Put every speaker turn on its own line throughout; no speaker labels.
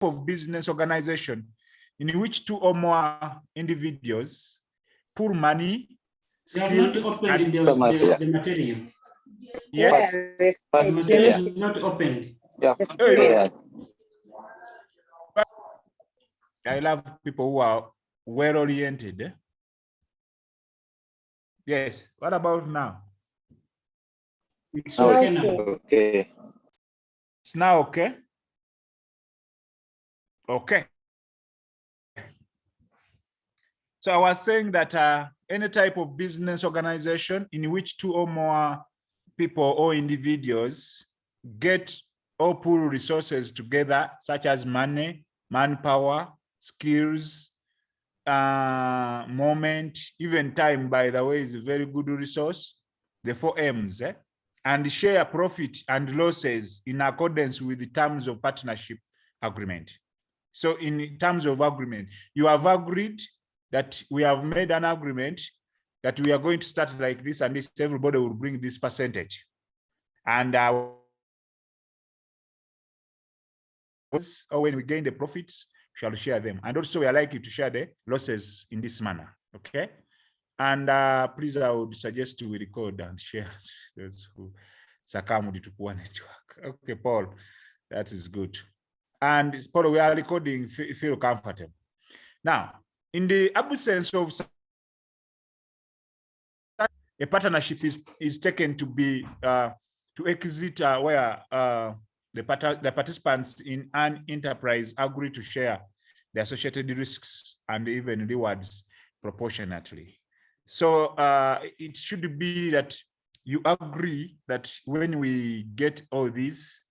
of business organization in which two or more individuals pool money, skills,
you have not opened
and
the material.
Yes.
The material is not opened.
Yeah.
Yeah. I love people who are well-oriented. Yes. What about now?
It's okay now.
Okay.
It's now okay? Okay. So I was saying that any type of business organization in which two or more people or individuals get or pool resources together, such as money, manpower, skills, moment, even time, by the way, is a very good resource, the 4 M's, and share profit and losses in accordance with the terms of partnership agreement. So in terms of agreement, you have agreed that we have made an agreement that we are going to start like this, and this, everybody will bring this percentage. And or when we gain the profits, we shall share them. And also we are likely to share the losses in this manner, okay? And please, I would suggest we record and share those who succumbed to poor network. Okay, Paul, that is good. And Paul, we are recording, feel comfortable. Now, in the absence of a partnership is taken to be to exit where the participants in an enterprise agree to share the associated risks and even rewards proportionately. So it should be that you agree that when we get all these,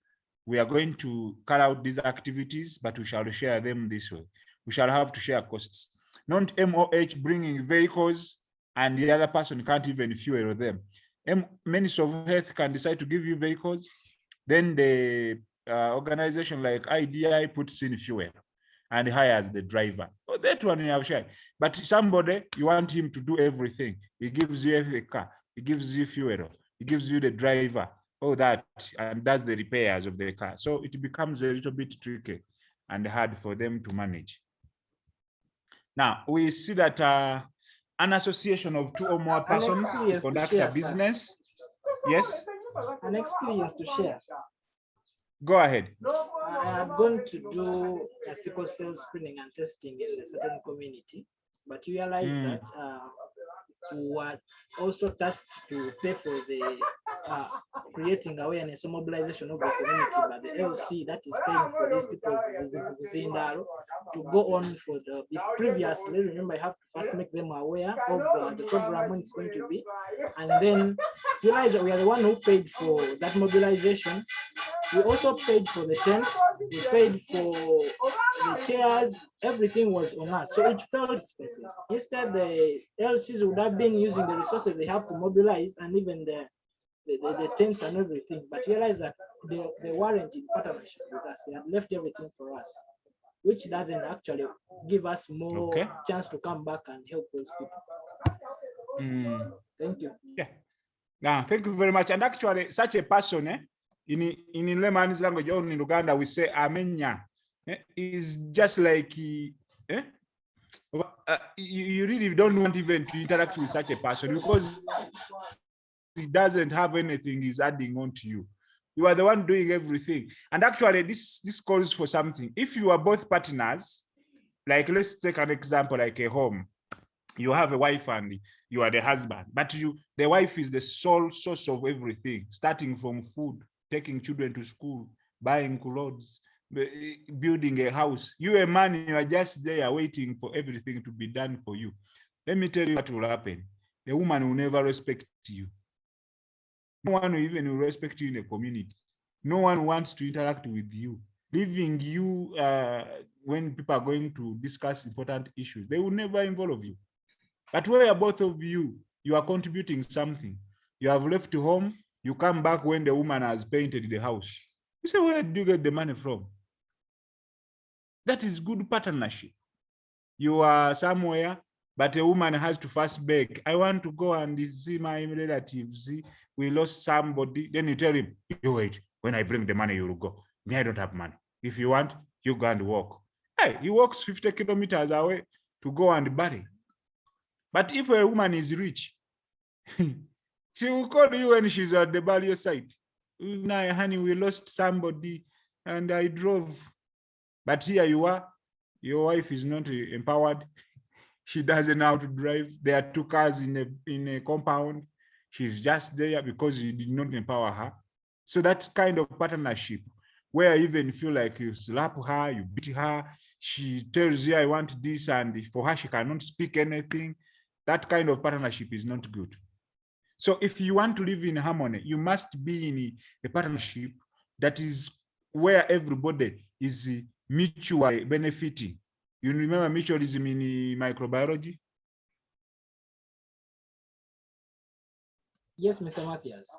we are going to carry out these activities, but we shall share them this way. We shall have to share costs. Not MOH bringing vehicles and the other person can't even fuel them. Ministry of Health can decide to give you vehicles, then the organization like IDI puts in fuel and hires the driver. Oh, that one you have shared. But somebody, you want him to do everything. He gives you a car, he gives you fuel, he gives you the driver, all that, and does the repairs of the car. So it becomes a little bit tricky and hard for them to manage. Now, we see that an association of two or more persons to conduct a business. Sir. Yes?
An experience to share.
Go ahead.
I have gone to do a sickle cell screening and testing in a certain community, but you realize that we were also tasked to pay for the creating awareness or mobilization of the community, but the LC that is paying for these people to go on for the previously, remember, I have to first make them aware of the program when it's going to be, and then realize that we are the one who paid for that mobilization. We also paid for the tents, we paid for the chairs, everything was on us. So it felt spaces. Instead, the LCs would have been using the resources they have to mobilize and even the tents and everything, but realize that they weren't in partnership with us. They had left everything for us, which doesn't actually give us more chance to come back and help those people. Thank you.
Yeah. Now, thank you very much. And actually, such a person, in layman's language, or in Uganda, we say amenya, is just like you really don't want even to interact with such a person because he doesn't have anything he's adding on to you. You are the one doing everything. And actually, this calls for something. If you are both partners, like let's take an example like a home. You have a wife and you are the husband, but the wife is the sole source of everything, starting from food, taking children to school, buying clothes, building a house. You, a man, you are just there waiting for everything to be done for you. Let me tell you what will happen. The woman will never respect you. No one will even respect you in the community. No one wants to interact with you. Leaving you when people are going to discuss important issues, they will never involve you. But where both of you are contributing something. You have left home, you come back when the woman has painted the house. You say, where do you get the money from? That is good partnership. You are somewhere, but a woman has to first beg. I want to go and see my relatives. We lost somebody. Then you tell him, you wait. When I bring the money, you will go. Me, I don't have money. If you want, you go and walk. Hey, he walks 50 kilometers away to go and bury. But if a woman is rich, she will call you when she's at the burial site. Nah, honey, we lost somebody and I drove. But here you are, your wife is not empowered. She doesn't know how to drive. There are 2 cars in a compound. She's just there because you did not empower her. So that kind of partnership where you even feel like you slap her, you beat her, she tells you, I want this, and for her, she cannot speak anything. That kind of partnership is not good. So if you want to live in harmony, you must be in a partnership that is where everybody is mutually benefiting. You remember mutualism in microbiology?
Yes, Mr. Mathias.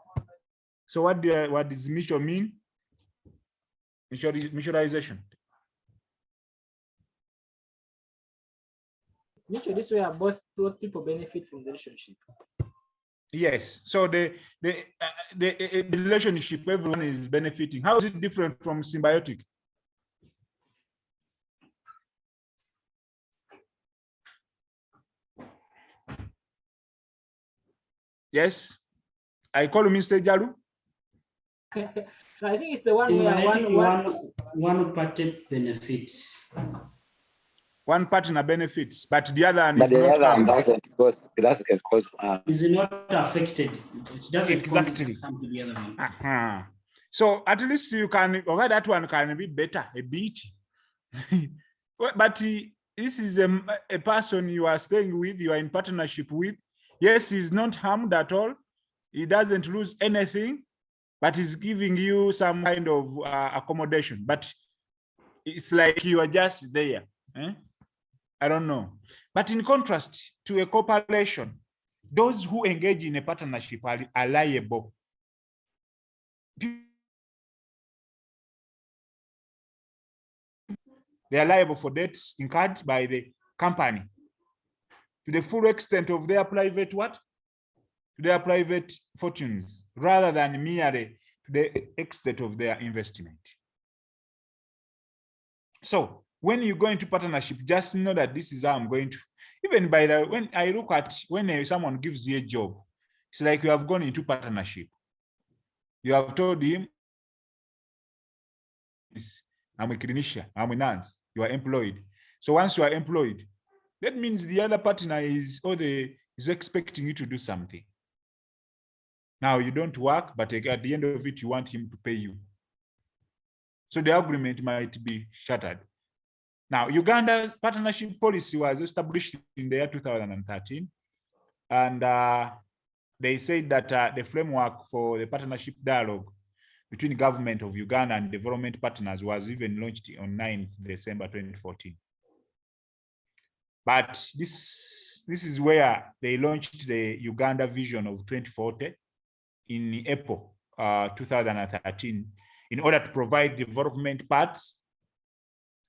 So what does mutual mean? Mutualization.
Mutual, this way both people benefit from the relationship.
Yes. So the relationship, everyone is benefiting. How is it different from symbiotic? Yes. I call Mr. Jalu.
I think it's the one where
one party benefits.
One partner benefits, but the other one
But
is
the
not
other one
harmed.
doesn't, because it doesn't cause
Is not affected. It doesn't
Exactly.
come to the other one.
Uh-huh. So at least you can, over that one can be better, a bit. But this is a person you are staying with, you are in partnership with. Yes, he's not harmed at all. He doesn't lose anything, but he's giving you some kind of accommodation. But it's like you are just there. I don't know. But in contrast to a corporation, those who engage in a partnership are liable. They are liable for debts incurred by the company to the full extent of their private to their private fortunes, rather than merely to the extent of their investment. So when you go into partnership, just know that this is how I'm going to, even by the, when I look at, when someone gives you a job, it's like you have gone into partnership. You have told him, I'm a clinician, I'm a nurse, you are employed. So once you are employed, that means the other partner is expecting you to do something. Now you don't work, but at the end of it, you want him to pay you. So the agreement might be shattered. Now, Uganda's partnership policy was established in the year 2013. And they said that the framework for the partnership dialogue between the government of Uganda and development partners was even launched on 9th December 2014. But this is where they launched the Uganda Vision of 2040 in April 2013 in order to provide development paths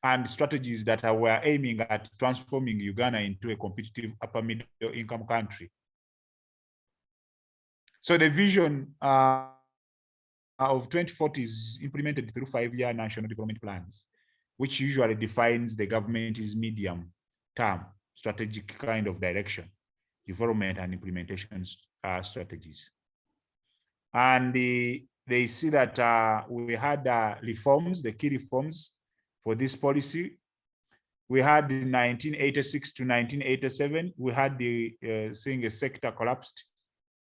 and strategies that were aiming at transforming Uganda into a competitive upper middle income country. So the vision of 2040 is implemented through 5-year national development plans, which usually defines the government's medium-term strategic kind of direction, development and implementation strategies. And they see that we had reforms, the key reforms for this policy. We had in 1986 to 1987, we had the seeing a sector collapsed,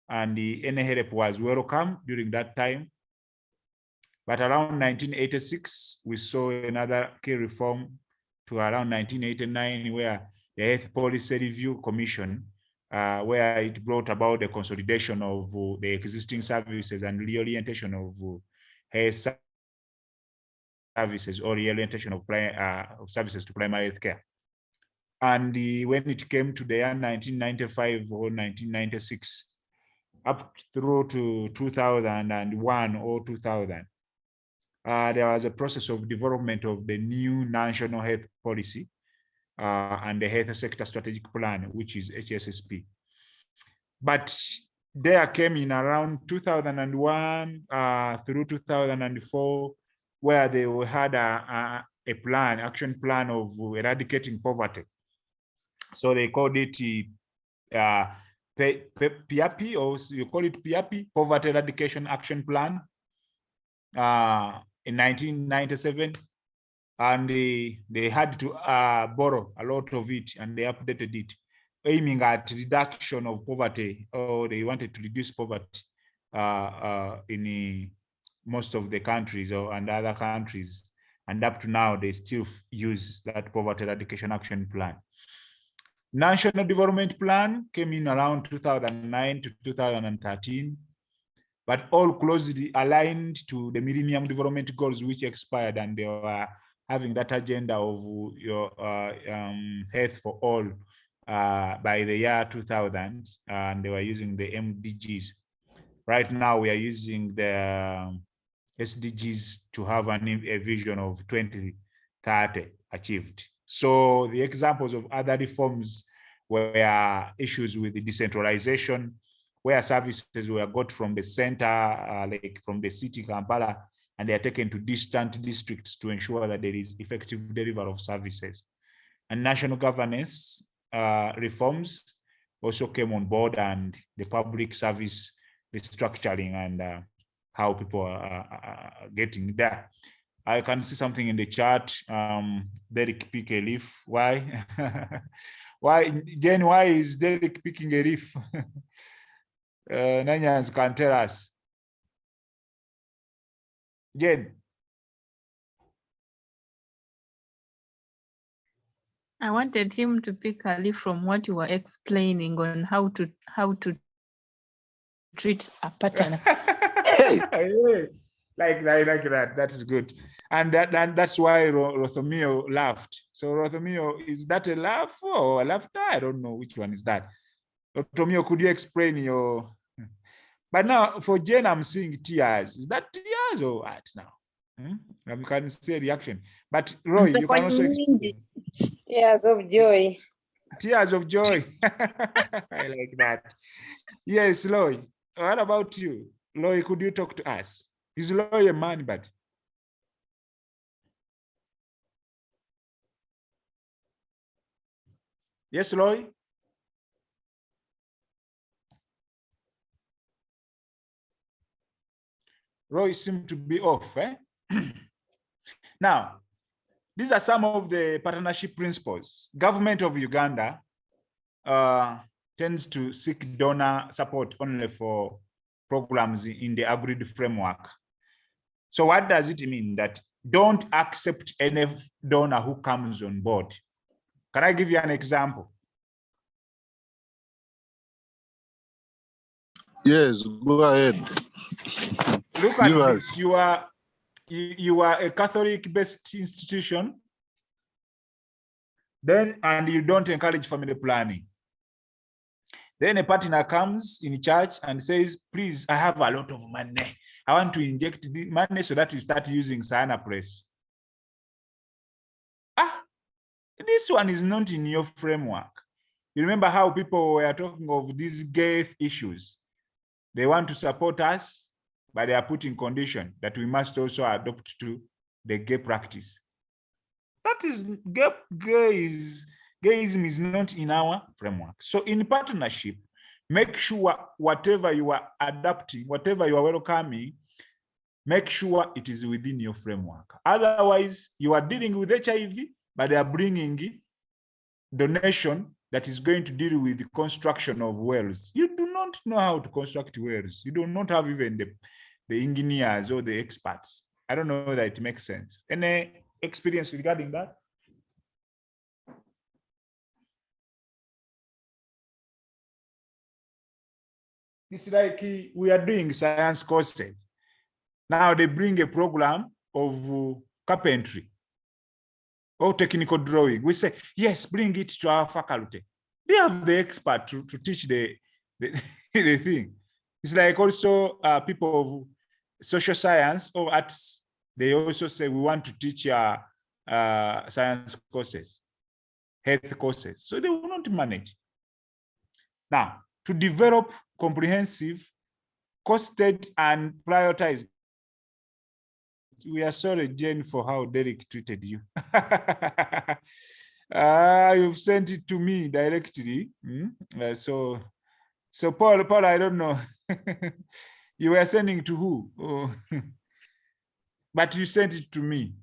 and the help was welcome during that time. But around 1986, we saw another key reform to around 1989, where the Health Policy Review Commission, where it brought about the consolidation of the existing services and reorientation of health services, or reorientation of services to primary health care. And when it came to the year 1995 or 1996, up through to 2001 or 2000, there was a process of development of the new national health policy and the health sector strategic plan, which is HSSP. But there came in around 2001 through 2004, where they had a a plan, action plan of eradicating poverty. So they called it PAP, or you call it PAP, Poverty Eradication Action Plan, in 1997. And they had to borrow a lot of it, and they updated it, aiming at reduction of poverty, or they wanted to reduce poverty in most of the countries and other countries. And up to now, they still use that Poverty Eradication Action Plan. National Development Plan came in around 2009 to 2013, but all closely aligned to the Millennium Development Goals, which expired, and they were having that agenda of your health for all by the year 2000, and they were using the MDGs. Right now, we are using the SDGs to have a vision of 2030 achieved. So the examples of other reforms were issues with the decentralization, where services were got from the center, like from the city, Kampala, and they are taken to distant districts to ensure that there is effective delivery of services. And national governance reforms also came on board, and the public service restructuring and how people are getting there. I can see something in the chat. Derek pick a leaf. Why? Why, Jen? Why is Derek picking a leaf? Nanyans can tell us. Jen.
I wanted him to pick a leaf from what you were explaining on how to treat a partner.
like that. That is good. And that's why Rothomio laughed. So Rothomio, is that a laugh or a laughter? I don't know which one is that. Rothomio, could you explain your? But now for Jane, I'm seeing tears. Is that tears or what now? I can see a reaction. But Roy, you can also explain.
Tears of joy.
Tears of joy. I like that. Yes, Loy. What about you? Loy, could you talk to us? Is Loy a man, but? Yes, Loy? Roy seems to be off. Now, these are some of the partnership principles. Government of Uganda tends to seek donor support only for programs in the agreed framework. So what does it mean? That don't accept any donor who comes on board. Can I give you an example?
Yes, go ahead.
Look at this. You are a Catholic-based institution, and you don't encourage family planning. Then a partner comes in church and says, please, I have a lot of money. I want to inject the money so that you start using Sana Press. This one is not in your framework. You remember how people were talking of these gay issues. They want to support us, but they are putting condition that we must also adopt to the gay practice. That is, gayism is not in our framework. So in partnership, make sure whatever you are adapting, whatever you are welcoming, make sure it is within your framework. Otherwise, you are dealing with HIV, but they are bringing donation that is going to deal with the construction of wells. You do not know how to construct wells. You do not have even the engineers or the experts. I don't know that it makes sense. Any experience regarding that? It's like we are doing science courses. Now they bring a program of carpentry or technical drawing. We say, yes, bring it to our faculty. They have the expert to teach the thing. It's like also people of social science or arts, they also say we want to teach science courses, health courses. So they will not manage. Now, to develop comprehensive, costed and prioritized we are sorry, Jane, for how Derek treated you. You've sent it to me directly. So Paul, I don't know. You were sending to who? Oh. But you sent it to me.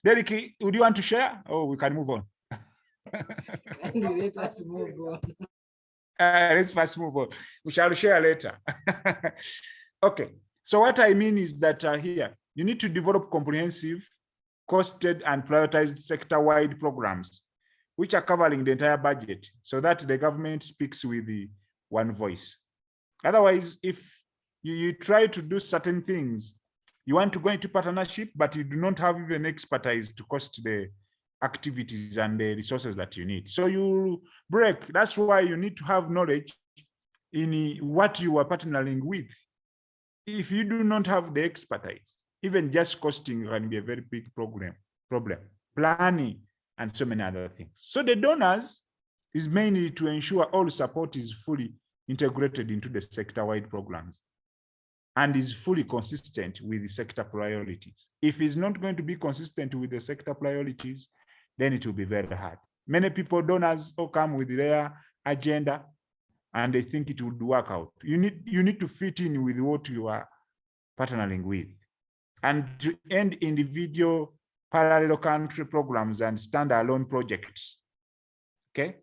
Derek, would you want to share? Oh, we can move on.
Let us move on.
Let's first move on. We shall share later. Okay. So what I mean is that here, you need to develop comprehensive, costed, and prioritized sector-wide programs, which are covering the entire budget, so that the government speaks with the one voice. Otherwise, if you try to do certain things, you want to go into partnership, but you do not have even expertise to cost the activities and the resources that you need. So you break. That's why you need to have knowledge in what you are partnering with. If you do not have the expertise, even just costing can be a very big problem, planning, and so many other things. So the donors is mainly to ensure all support is fully integrated into the sector-wide programs and is fully consistent with the sector priorities. If it's not going to be consistent with the sector priorities, then it will be very hard. Many people, donors, all come with their agenda and they think it would work out. You need to fit in with what you are partnering with. And to end individual parallel country programs and standalone projects, okay?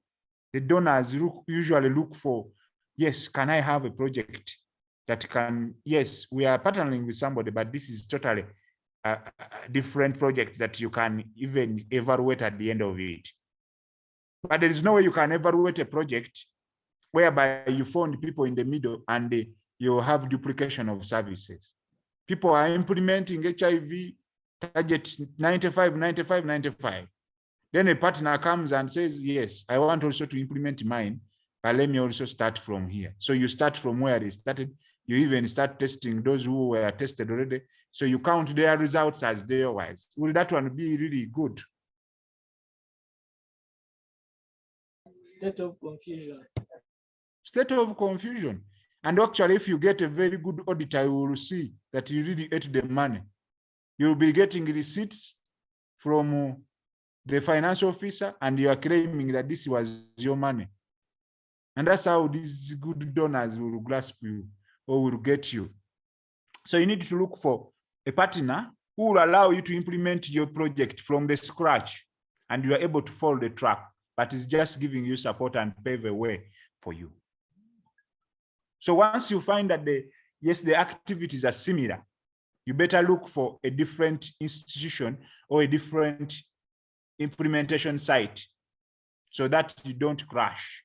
The donors usually look for, yes, can I have a project that can, yes, we are partnering with somebody, but this is totally a different project that you can even evaluate at the end of it. But there is no way you can evaluate a project whereby you found people in the middle and you have duplication of services. People are implementing HIV target 95, 95, 95. Then a partner comes and says, yes, I want also to implement mine, but let me also start from here. So you start from where they started. You even start testing those who were tested already. So you count their results as theirs. Will that one be really good?
State of confusion.
State of confusion. And actually, if you get a very good auditor, you will see that you really ate the money. You'll be getting receipts from the finance officer, and you are claiming that this was your money. And that's how these good donors will grasp you or will get you. So you need to look for a partner who will allow you to implement your project from the scratch, and you are able to follow the track, but it's just giving you support and pave a way for you. So once you find that the activities are similar, you better look for a different institution or a different implementation site so that you don't crash.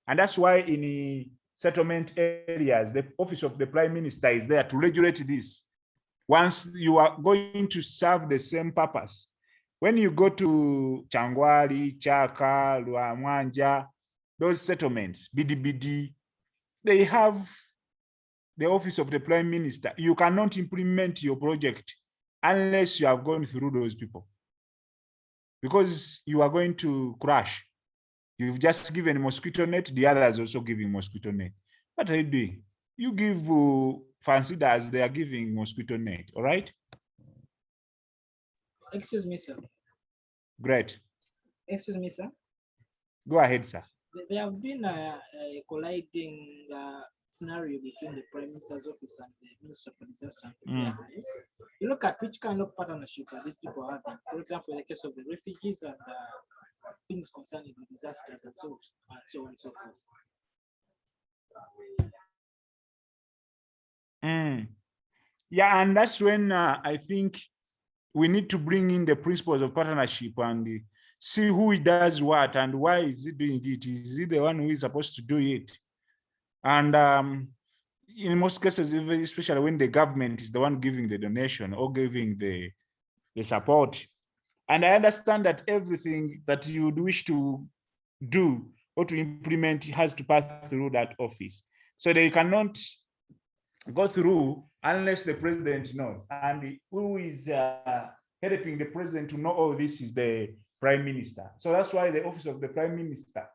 And that's why in the settlement areas, the office of the Prime Minister is there to regulate this. Once you are going to serve the same purpose, when you go to Changwali, Chaka, Lwenge, those settlements, BDBD, they have the office of the Prime Minister. You cannot implement your project unless you have gone through those people, because you are going to crash. You've just given mosquito net, the others also giving mosquito net. What are you doing? You give fancy as they are giving mosquito net, all right?
Excuse me, sir.
Great.
Excuse me, sir.
Go ahead, sir.
There have been a colliding scenario between the Prime Minister's office and the Minister for Disaster and Preparedness. You look at which kind of partnership are these people having. For example, in the case of the refugees and things concerning the disasters and so on and so forth.
Yeah, and that's when I think we need to bring in the principles of partnership and see who does what and why is he doing it. Is he the one who is supposed to do it? And in most cases, especially when the government is the one giving the donation or giving the support. And I understand that everything that you would wish to do or to implement has to pass through that office. So they cannot go through unless the president knows. And who is helping the president to know all this is the Prime Minister. So that's why the office of the Prime Minister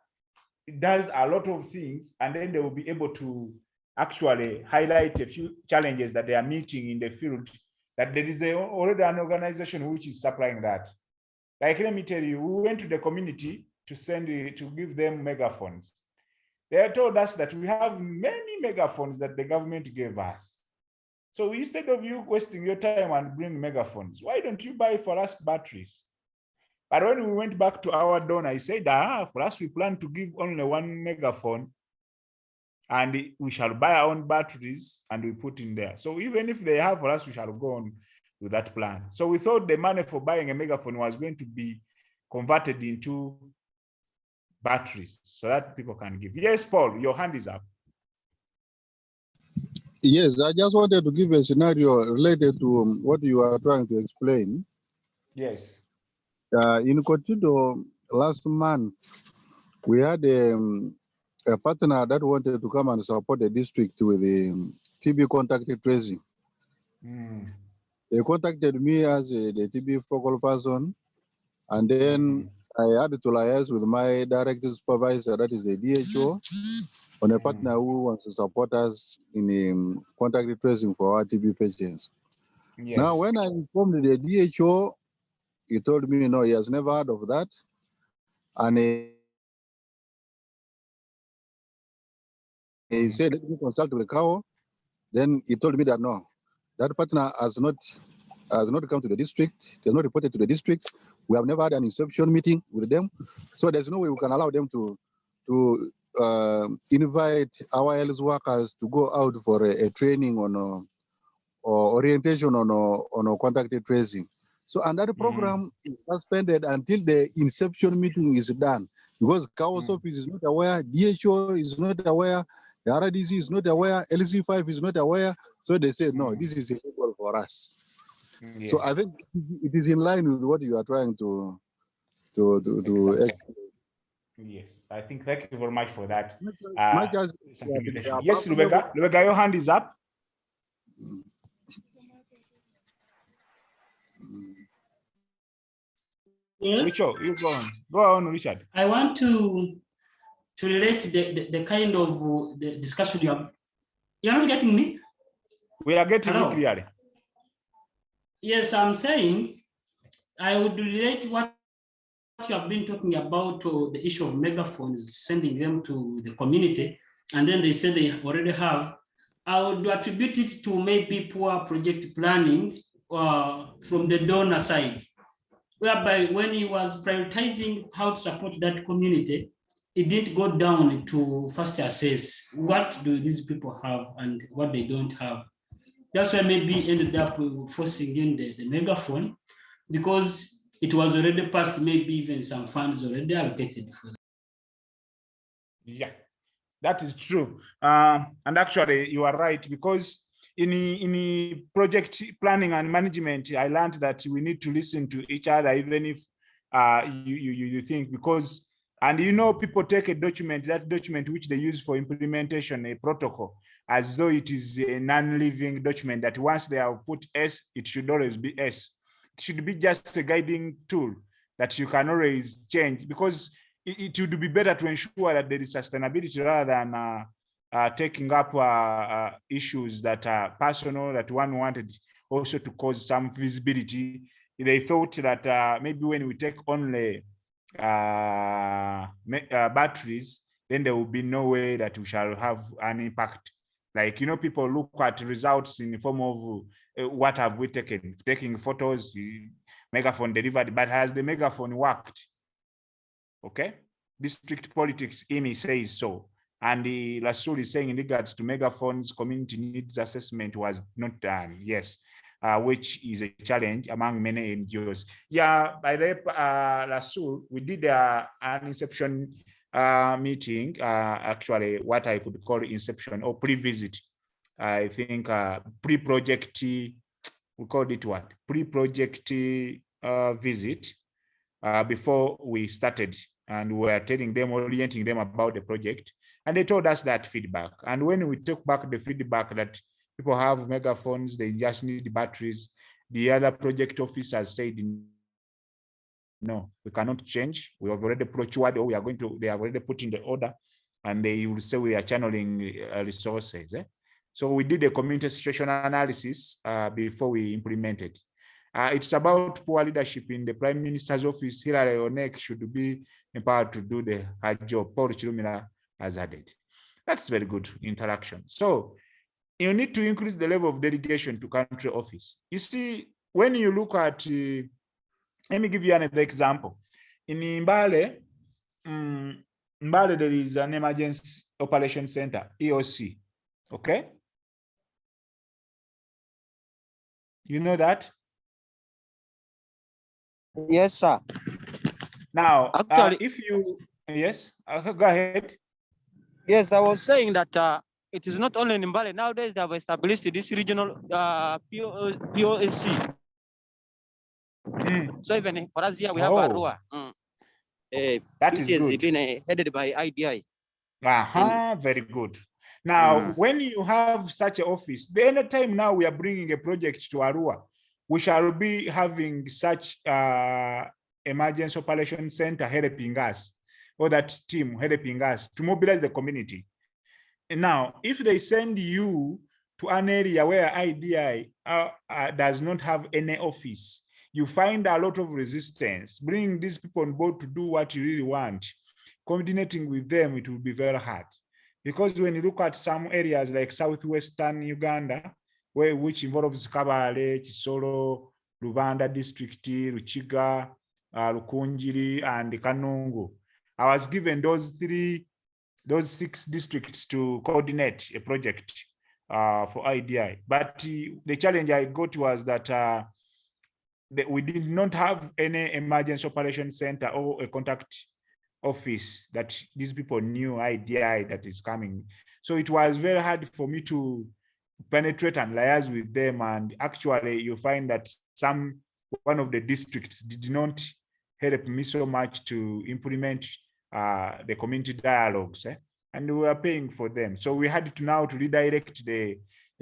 does a lot of things, and then they will be able to actually highlight a few challenges that they are meeting in the field that there is already an organization which is supplying that. Like, let me tell you, we went to the community to to give them megaphones. They told us that we have many megaphones that the government gave us. So instead of you wasting your time and bring megaphones, why don't you buy for us batteries? But when we went back to our donor, I said, for us, we plan to give only one megaphone, and we shall buy our own batteries and we put in there. So even if they have for us, we shall go on with that plan. So we thought the money for buying a megaphone was going to be converted into batteries so that people can give. Yes, Paul, your hand is up.
Yes, I just wanted to give a scenario related to what you are trying to explain.
Yes.
In Kotido last month, we had a partner that wanted to come and support the district with the TB contact tracing. They contacted me as the TB focal person, and then I had to liaise with my direct supervisor, that is the DHO, on a partner who wants to support us in contact tracing for our TB patients.
Yes.
Now, when I informed the DHO, he told me, no, he has never heard of that. And he said, let me consult with CAO. Then he told me that no, that partner has not come to the district. They has not reported to the district. We have never had an inception meeting with them. So there's no way we can allow them to invite our health workers to go out for a training on or orientation on contact tracing. So, and that program is suspended until the inception meeting is done, because CAO's office is not aware, DHO is not aware, the RDC is not aware, LC5 is not aware. So they said, no, this is illegal for us.
Yes.
So I think it is in line with what you are trying to explain.
Yes, I think, thank you very much for that.
Yeah,
Yes, Lwenge, your hand is up.
Yes.
Richard, you go on. Go on, Richard.
I want to relate the kind of the discussion you're not getting me?
We are getting you clearly.
Yes, I'm saying I would relate what you have been talking about, the issue of megaphones, sending them to the community, and then they say they already have. I would attribute it to maybe poor project planning from the donor side, whereby when he was prioritizing how to support that community, it didn't go down to first assess what do these people have and what they don't have. That's why maybe ended up forcing in the megaphone, because it was already passed, maybe even some funds already allocated for that.
Yeah, that is true. And actually, you are right, because in project planning and management, I learned that we need to listen to each other, even if you think, because, and people take a document, that document which they use for implementation, a protocol, as though it is a non-living document, that once they have put S, it should always be S. It should be just a guiding tool that you can always change, because it would be better to ensure that there is sustainability rather than taking up issues that are personal, that one wanted also to cause some visibility. They thought that maybe when we take only batteries, then there will be no way that we shall have an impact. Like, people look at results in the form of what have we taking photos, megaphone delivered, but has the megaphone worked? Okay, district politics IMI says so, and the Rasul is saying in regards to megaphones, community needs assessment was not done. Yes, which is a challenge among many NGOs. Yeah, by the Rasul, we did an inception meeting, actually what I could call inception or pre-visit. I think pre-project, we called it what? Pre-project visit before we started, and we were telling them, orienting them about the project, and they told us that feedback. And when we took back the feedback that people have megaphones, they just need batteries, the other project officers said, no, we cannot change. We have already procured, or they have already put in the order, and they will say we are channeling resources. So we did a community situation analysis before we implemented. It's about poor leadership in the Prime Minister's office. Hilary Onek should be empowered to do her job. Paul Chilumila has added. That's very good interaction. So you need to increase the level of delegation to country office. You see, when you look at, let me give you another example. In Mbale, Mbale, there is an emergency operation center, EOC, okay? You know that?
Yes, sir.
Now,
Actually,
if you, yes, go ahead.
yes, I was saying that it is not only in Mbale. Nowadays, they have established this regional POSC. So even for us here, we have Arua.
That is
which
good.
has been headed by IDI.
Very good. Now, when you have such an office, the other time now we are bringing a project to Arua, we shall be having such emergency operation center helping us, or that team helping us to mobilize the community. And now, if they send you to an area where IDI does not have any office, you find a lot of resistance. Bringing these people on board to do what you really want, coordinating with them, it will be very hard. Because when you look at some areas like southwestern Uganda, which involves Kabale, Chisolo, Lubanda district, Ruchiga, Lukunjiri, and Kanungu, I was given those 6 districts to coordinate a project for IDI. But the challenge I got was that we did not have any emergency operation center or a contact office that these people knew IDI that is coming. So it was very hard for me to penetrate and liaise with them. And actually you find that one of the districts did not help me so much to implement the community dialogues, and we were paying for them. So we had to now to redirect the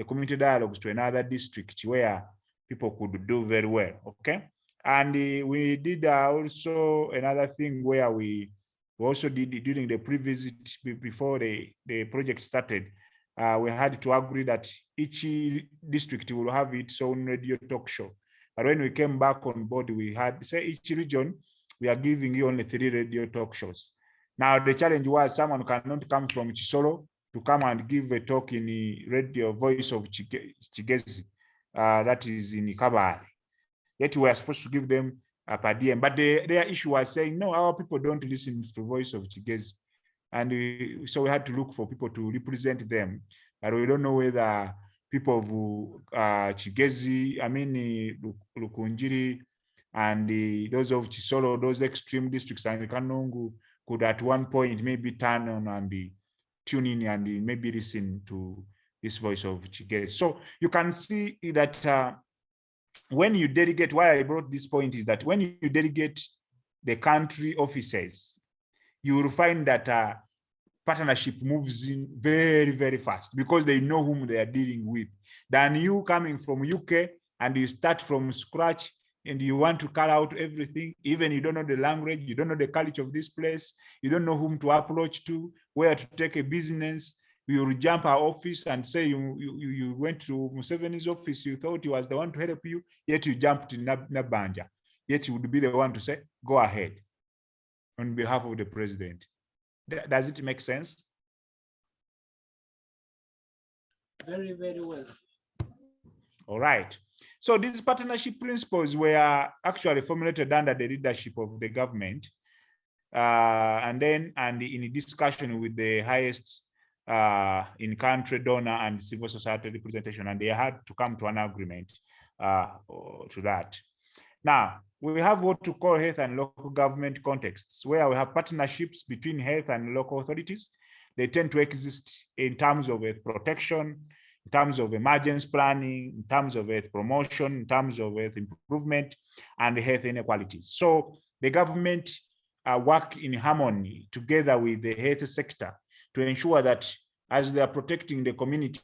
community dialogues to another district where people could do very well, okay? And we did also another thing where we also did during the pre-visit before the project started. We had to agree that each district will have its own radio talk show. But when we came back on board, we had, say, each region, we are giving you only 3 radio talk shows. Now, the challenge was someone cannot come from Chisolo to come and give a talk in the radio voice of Chigezi, that is in Kabale. Yet we are supposed to give them a per diem. But their issue was saying, no, our people don't listen to the voice of Chigezi. And so we had to look for people to represent them. But we don't know whether people of Chigezi, Lukunjiri, and those of Chisolo, those extreme districts, and Kanungu, could at one point maybe turn on and tune in and maybe listen to this voice of Chigezi. So you can see that when you delegate, why I brought this point is that when you delegate the country offices, you will find that partnership moves in very, very fast because they know whom they are dealing with. Than you coming from UK and you start from scratch and you want to call out everything, even you don't know the language, you don't know the culture of this place, you don't know whom to approach to, where to take a business. You will jump our office and say you went to Museveni's office, you thought he was the one to help you, yet you jumped to Nabanja. Yet you would be the one to say, go ahead on behalf of the president. Does it make sense?
Very, very well. All
right. So these partnership principles were actually formulated under the leadership of the government, and in discussion with the highest in-country donor and civil society representation, and they had to come to an agreement to that. Now, we have what to call health and local government contexts, where we have partnerships between health and local authorities. They tend to exist in terms of health protection, in terms of emergency planning, in terms of health promotion, in terms of health improvement, and health inequalities. So the government work in harmony together with the health sector to ensure that as they are protecting the community,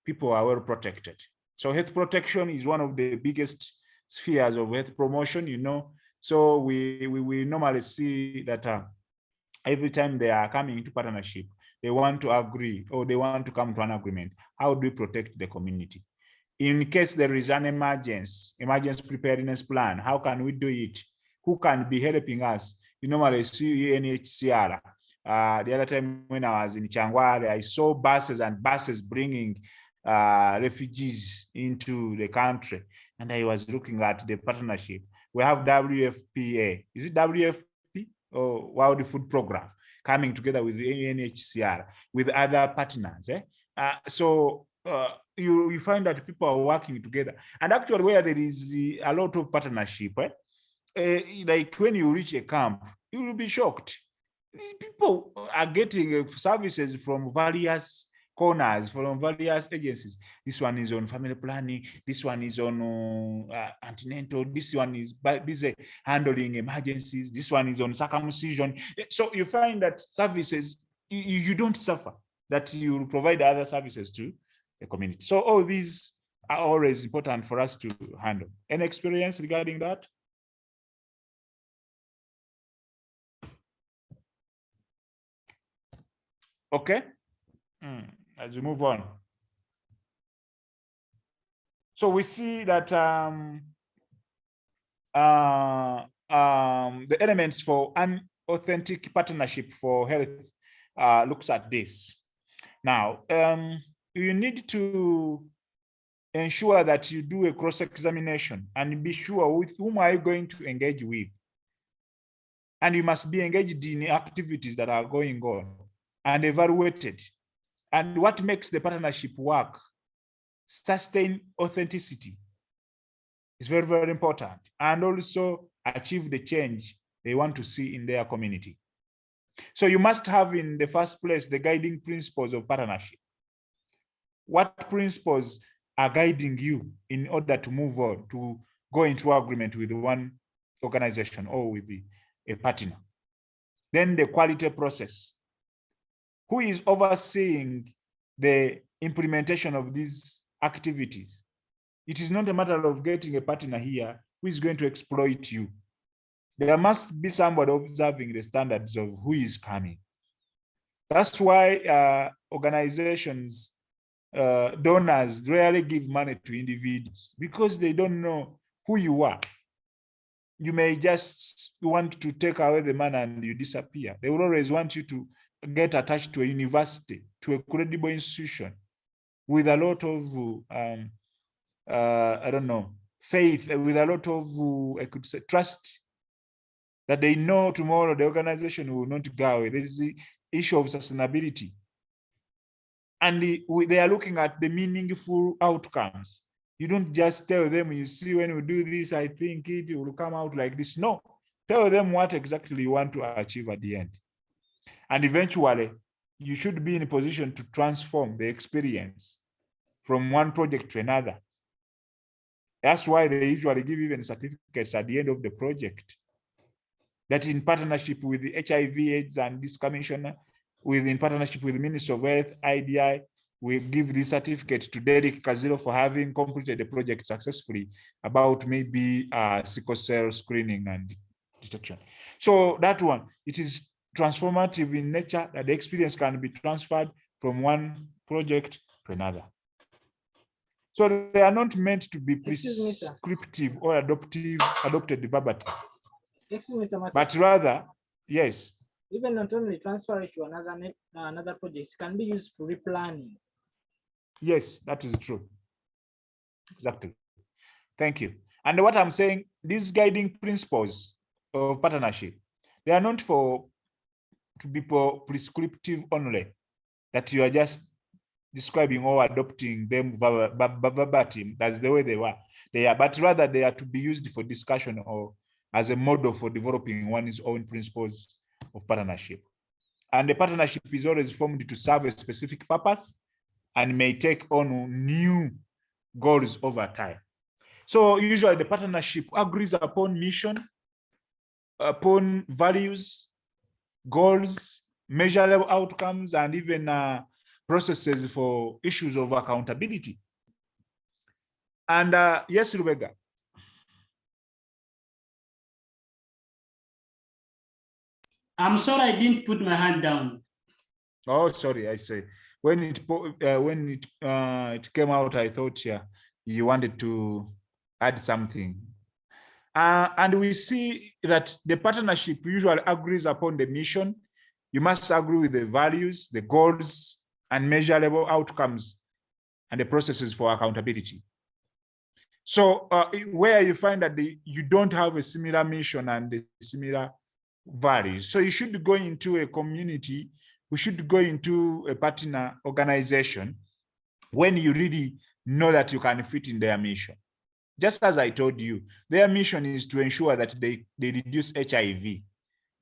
people are well protected. So health protection is one of the biggest spheres of health promotion, you know. So we normally see that every time they are coming into partnership, they want to agree or they want to come to an agreement. How do we protect the community? In case there is an emergency preparedness plan, how can we do it? Who can be helping us? You normally see UNHCR. The other time when I was in Changwale, I saw buses and buses bringing refugees into the country. And I was looking at the partnership. We have WFPA. Is it WFP or World Food Program coming together with the UNHCR, with other partners? So you find that people are working together. And actually where there is a lot of partnership, like when you reach a camp, you will be shocked. These people are getting services from various corners, from various agencies. This one is on family planning. This one is on antenatal. This one is busy handling emergencies. This one is on circumcision. So you find that services, you don't suffer, that you provide other services to the community. So all these are always important for us to handle. Any experience regarding that? Okay, as we move on. So we see that the elements for an authentic partnership for health looks at this. Now, you need to ensure that you do a cross-examination and be sure with whom are you going to engage with. And you must be engaged in activities that are going on and evaluated. And what makes the partnership work, sustain authenticity is very, very important. And also achieve the change they want to see in their community. So you must have in the first place the guiding principles of partnership. What principles are guiding you in order to move on, to go into agreement with one organization or with a partner? Then the quality process. Who is overseeing the implementation of these activities? It is not a matter of getting a partner here who is going to exploit you. There must be somebody observing the standards of who is coming. That's why organizations, donors rarely give money to individuals, because they don't know who you are. You may just want to take away the money and you disappear. They will always want you to get attached to a university, to a credible institution with a lot of, I don't know, faith, with a lot of, I could say, trust, that they know tomorrow the organization will not go away. There is the issue of sustainability. And they are looking at the meaningful outcomes. You don't just tell them, you see, when we do this, I think it will come out like this. No, tell them what exactly you want to achieve at the end. And eventually, you should be in a position to transform the experience from one project to another. That's why they usually give even certificates at the end of the project. That in partnership with the HIV/AIDS and this commissioner, in partnership with the Ministry of Health, IDI, we give this certificate to Derek Kaziro for having completed the project successfully about maybe sickle cell screening and detection. So that one, it is transformative in nature, that the experience can be transferred from one project to another. So they are not meant to be prescriptive or adopted verbatim.
Excuse me, Mr. Mathias.
But rather, yes.
Even not only transfer it to another project, it can be used for replanning.
Yes, that is true. Exactly. Thank you. And what I'm saying, these guiding principles of partnership, they are not to be prescriptive only, that you are just describing or adopting them verbatim. That's the way they are, but rather they are to be used for discussion or as a model for developing one's own principles of partnership. And the partnership is always formed to serve a specific purpose and may take on new goals over time. So usually the partnership agrees upon mission, upon values, goals, measurable outcomes, and even processes for issues of accountability. And yes, Lwenge.
I'm sorry, I didn't put my hand down.
Oh, sorry, I say when it came out, I thought you wanted to add something. And we see that the partnership usually agrees upon the mission. You must agree with the values, the goals, and measurable outcomes, and the processes for accountability. So where you find that you don't have a similar mission and the similar values, so you should go into a community, we should go into a partner organization when you really know that you can fit in their mission. Just as I told you, their mission is to ensure that they reduce HIV.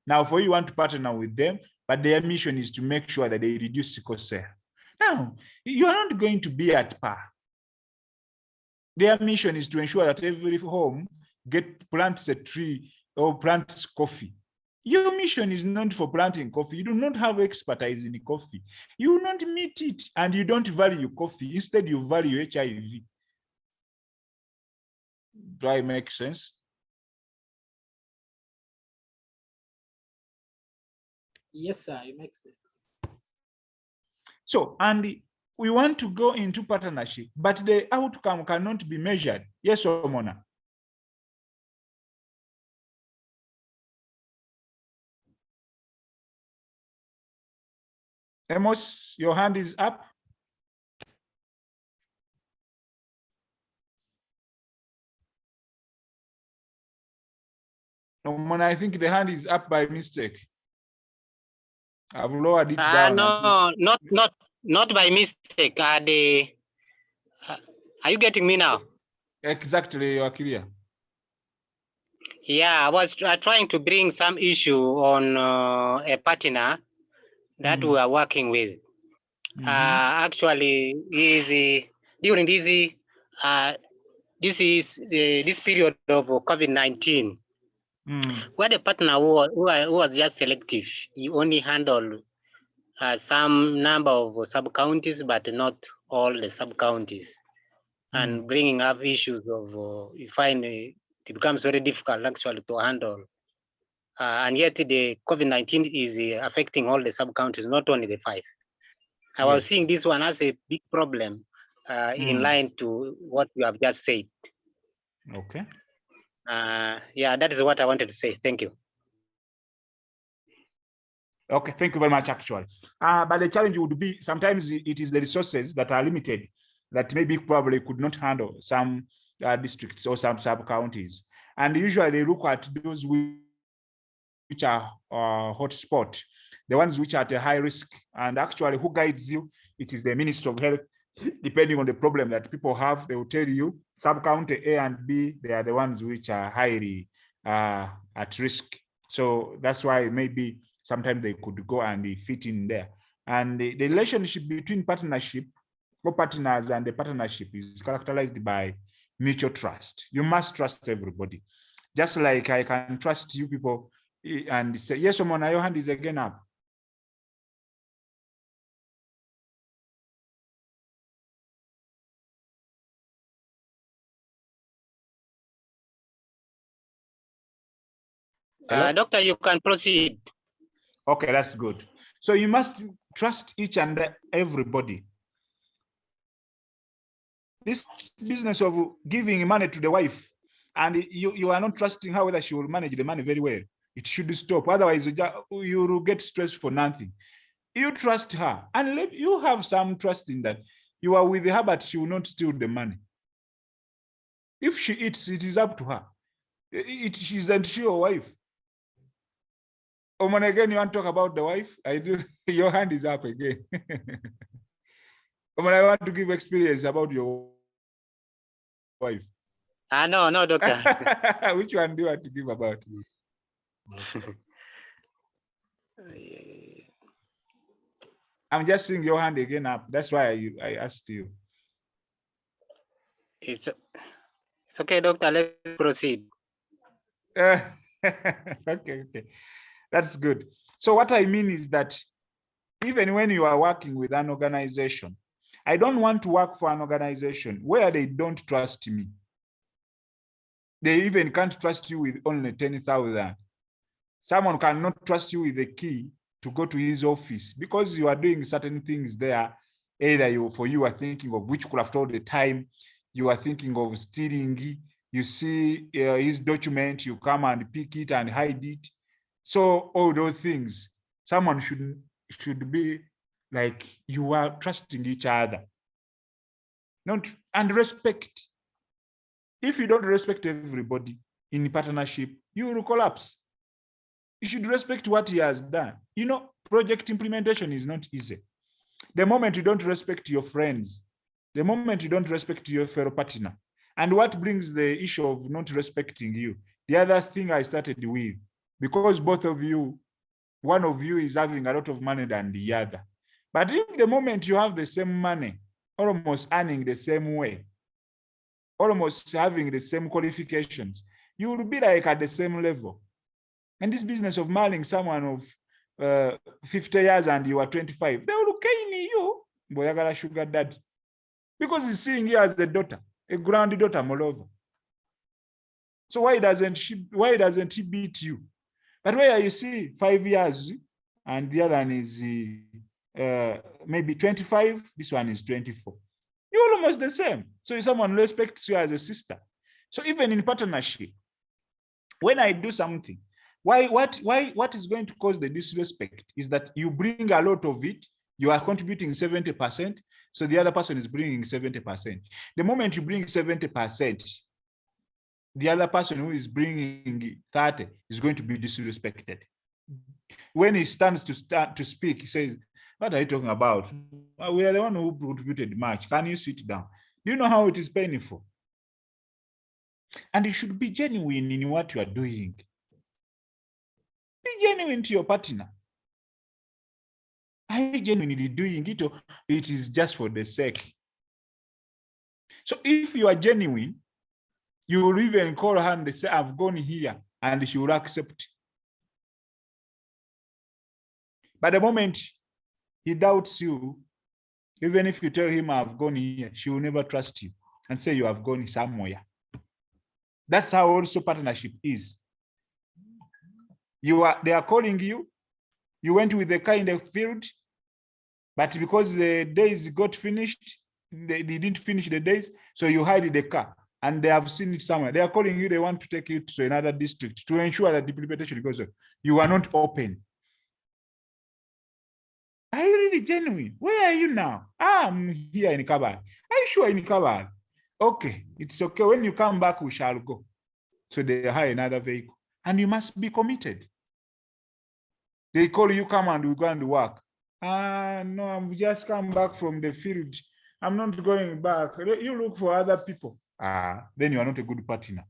Now, for you want to partner with them, but their mission is to make sure that they reduce sickle cell. Now, you are not going to be at par. Their mission is to ensure that every home plants a tree or plants coffee. Your mission is not for planting coffee. You do not have expertise in coffee. You will not meet it, and you don't value coffee. Instead, you value HIV. Do I make sense?
Yes, sir, it makes sense.
So, and we want to go into partnership, but the outcome cannot be measured. Yes or Mona? Amos, your hand is up. No, Mona, I think the hand is up by mistake. I've lowered it down.
No, not by mistake. Are you getting me now?
Exactly, you are clear.
Yeah, I was trying to bring some issue on a partner that we are working with. Actually, during this period of COVID-19, where the partner who was just selective, he only handled some number of sub-counties, but not all the sub-counties, and bringing up issues of, you find it becomes very difficult actually to handle. And yet the COVID-19 is affecting all the sub-counties, not only the 5. I was seeing this one as a big problem in line to what you have just said.
Okay.
Yeah, that is what I wanted to say. Thank you.
Okay, thank you very much, actually. But the challenge would be sometimes it is the resources that are limited that maybe probably could not handle some districts or some sub-counties. And usually they look at those which are hotspot, the ones which are at a high risk. And actually who guides you? It is the Ministry of Health. Depending on the problem that people have, they will tell you sub-county A and B, they are the ones which are highly at risk. So that's why maybe sometimes they could go and fit in there. And the relationship between partnership or partners and the partnership is characterized by mutual trust. You must trust everybody. Just like I can trust you people and say, yes, Omona, your hand is again up.
Doctor, you can proceed.
Okay, that's good. So you must trust each and everybody. This business of giving money to the wife and you are not trusting her whether she will manage the money very well, it should stop. Otherwise, you will get stressed for nothing. You trust her and you have some trust in that. You are with her, but she will not steal the money. If she eats, it is up to her. She isn't she your wife. Oman, again, you want to talk about the wife? I do. Your hand is up again. Oman, I want to give experience about your wife.
No, doctor.
Which one do you want to give about? I'm just seeing your hand again up. That's why I asked you.
It's okay, doctor. Let's proceed.
Okay. That's good. So what I mean is that even when you are working with an organization, I don't want to work for an organization where they don't trust me. They even can't trust you with only 10,000. Someone cannot trust you with the key to go to his office because you are doing certain things there. Either you are thinking of witchcraft all the time, you are thinking of stealing, you see his document, you come and pick it and hide it. So all those things, someone should be like you are trusting each other. And respect. If you don't respect everybody in partnership, you will collapse. You should respect what he has done. You know, project implementation is not easy. The moment you don't respect your friends, the moment you don't respect your fellow partner, and what brings the issue of not respecting you, the other thing I started with, because both of you, one of you is having a lot of money than the other. But if the moment you have the same money, almost earning the same way, almost having the same qualifications, you will be like at the same level. And this business of marrying someone of 50 years and you are 25, they will cane you, boyagala sugar daddy, because he's seeing you as a daughter, a granddaughter, moreover. So why doesn't he beat you? But where you see 5 years and the other one is maybe 25, this one is 24. You're almost the same. So if someone respects you as a sister. So even in partnership, when I do something, what is going to cause the disrespect is that you bring a lot of it, you are contributing 70%, so the other person is bringing 70%. The moment you bring 70%, the other person who is bringing 30 is going to be disrespected. When he stands to speak, he says, what are you talking about? We are the one who contributed much. Can you sit down? Do you know how it is painful? And you should be genuine in what you are doing. Be genuine to your partner. Are you genuinely doing it, or it is just for the sake? So if you are genuine, you will even call her and say, I've gone here, and she will accept. But the moment he doubts you, even if you tell him I've gone here, she will never trust you and say you have gone somewhere. That's how also partnership is. They are calling you, you went with the kind of field, but because the days got finished, they didn't finish the days, so you hide the car and they have seen it somewhere. They are calling you, they want to take you to another district to ensure that the implementation goes on. You are not open. Are you really genuine? Where are you now? I'm here in Kabal. Are you sure in Kabal? Okay, it's okay. When you come back, we shall go. So they hire another vehicle. And you must be committed. They call you, come and we go and work. No, I'm just come back from the field. I'm not going back. You look for other people. Then you are not a good partner.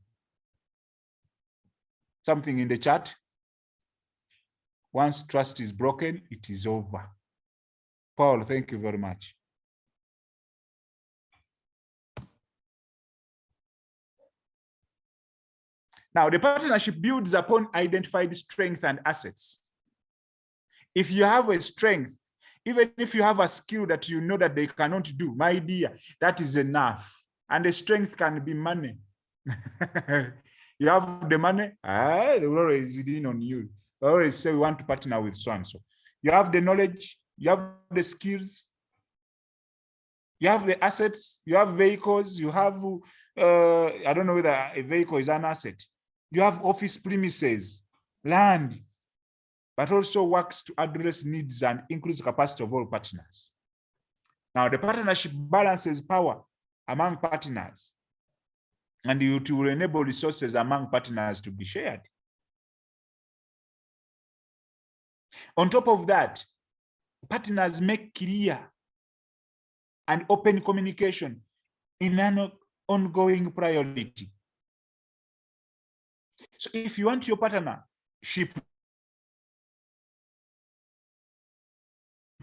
Something in the chat. Once trust is broken, it is over. Paul, thank you very much. Now, the partnership builds upon identified strengths and assets. If you have a strength, even if you have a skill that you know that they cannot do, my dear, that is enough. And the strength can be money. You have the money, they will always lean on you. They always say we want to partner with so-and-so. You have the knowledge, you have the skills, you have the assets, you have vehicles, you have, I don't know whether a vehicle is an asset. You have office premises, land, but also works to address needs and increase the capacity of all partners. Now, the partnership balances power among partners, and it will enable resources among partners to be shared. On top of that, partners make clear and open communication in an ongoing priority. So if you want your partnership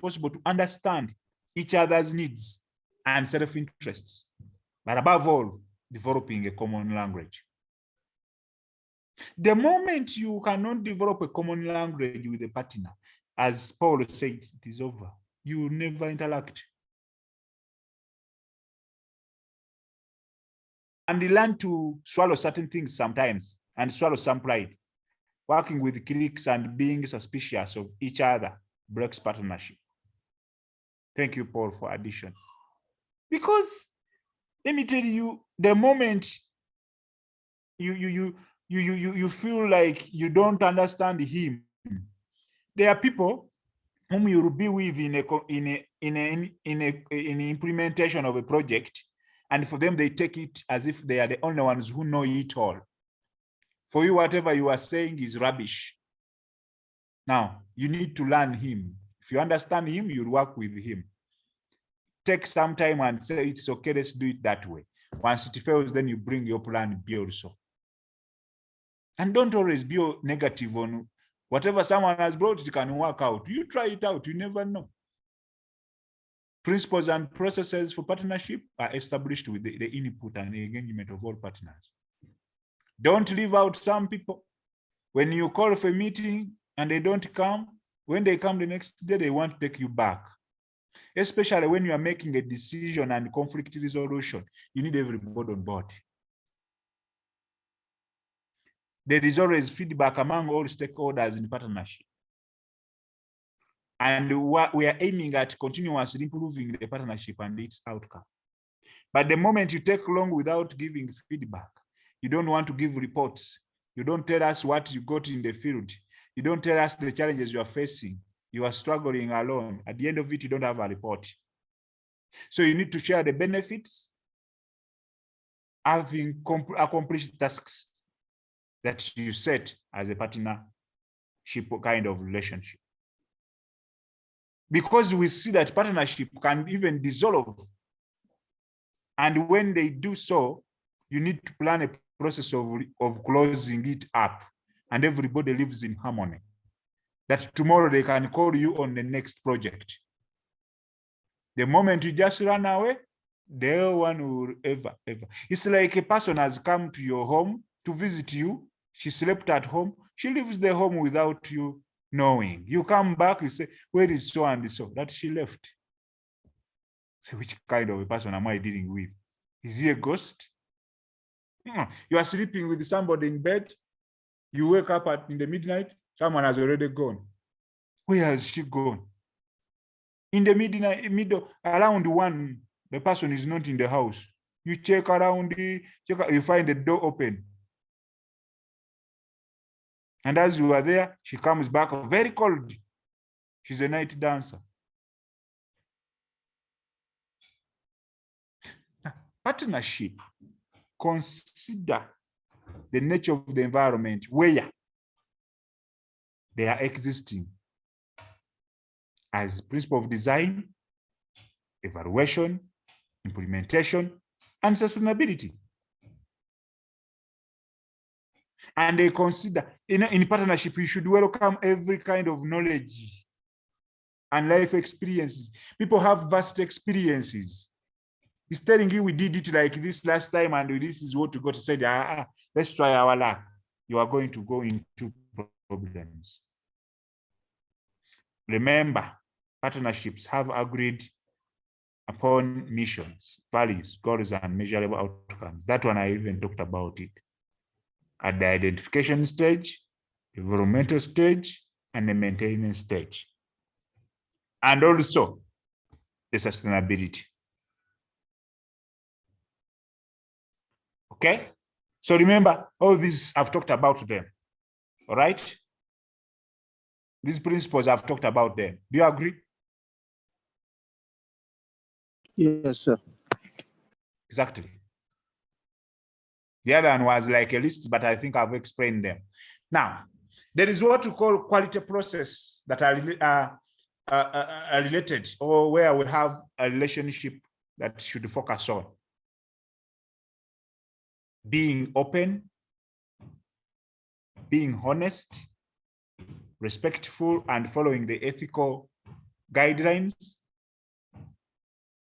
possible to understand each other's needs and self-interests, but above all, developing a common language. The moment you cannot develop a common language with a partner, as Paul said, it is over. You will never interact. And you learn to swallow certain things sometimes and swallow some pride. working with cliques and being suspicious of each other breaks partnership. Thank you, Paul, for addition. Because let me tell you, the moment you feel like you don't understand him, there are people whom you will be with in an implementation of a project, and for them they take it as if they are the only ones who know it all. For you, whatever you are saying is rubbish. Now you need to learn him. If you understand him, you'll work with him. Take some time and say it's okay, let's do it that way. Once it fails, then you bring your plan B also. And don't always be negative on whatever someone has brought, it can work out. You try it out, you never know. Principles and processes for partnership are established with the input and the engagement of all partners. Don't leave out some people. When you call for a meeting and they don't come, when they come the next day, they want to take you back. Especially when you are making a decision and conflict resolution, you need everybody on board. There is always feedback among all stakeholders in partnership. And what we are aiming at continuously improving the partnership and its outcome. But the moment you take long without giving feedback, you don't want to give reports. You don't tell us what you got in the field. You don't tell us the challenges you are facing. You are struggling alone. At the end of it, you don't have a report. So you need to share the benefits, having accomplished tasks that you set as a partnership kind of relationship. Because we see that partnership can even dissolve. And when they do so, you need to plan a process of closing it up, and everybody lives in harmony. That tomorrow they can call you on the next project. The moment you just run away, no one will ever. It's like a person has come to your home to visit you. She slept at home. She leaves the home without you knowing. You come back, you say, where is so and so? That she left. So which kind of a person am I dealing with? Is he a ghost? You are sleeping with somebody in bed. You wake up in the midnight, someone has already gone. Where has she gone? In the middle, around 1, the person is not in the house. You check around, you find the door open. And as you are there, she comes back very cold. She's a night dancer. Partnership. Consider the nature of the environment where they are existing as principle of design, evaluation, implementation, and sustainability. And they consider, in partnership, you should welcome every kind of knowledge and life experiences. People have vast experiences. He's telling you we did it like this last time and this is what you got to say. Let's try our luck. You are going to go into problems. Remember, partnerships have agreed upon missions, values, goals, and measurable outcomes. That one I even talked about it. At the identification stage, developmental stage, and the maintenance stage. And also the sustainability. Okay? So remember, all these I've talked about them. All right? These principles I've talked about them. Do you agree?
Yes, sir.
Exactly. The other one was like a list, but I think I've explained them. Now, there is what we call quality process that are related, or where we have a relationship that should focus on. Being open, being honest, respectful, and following the ethical guidelines,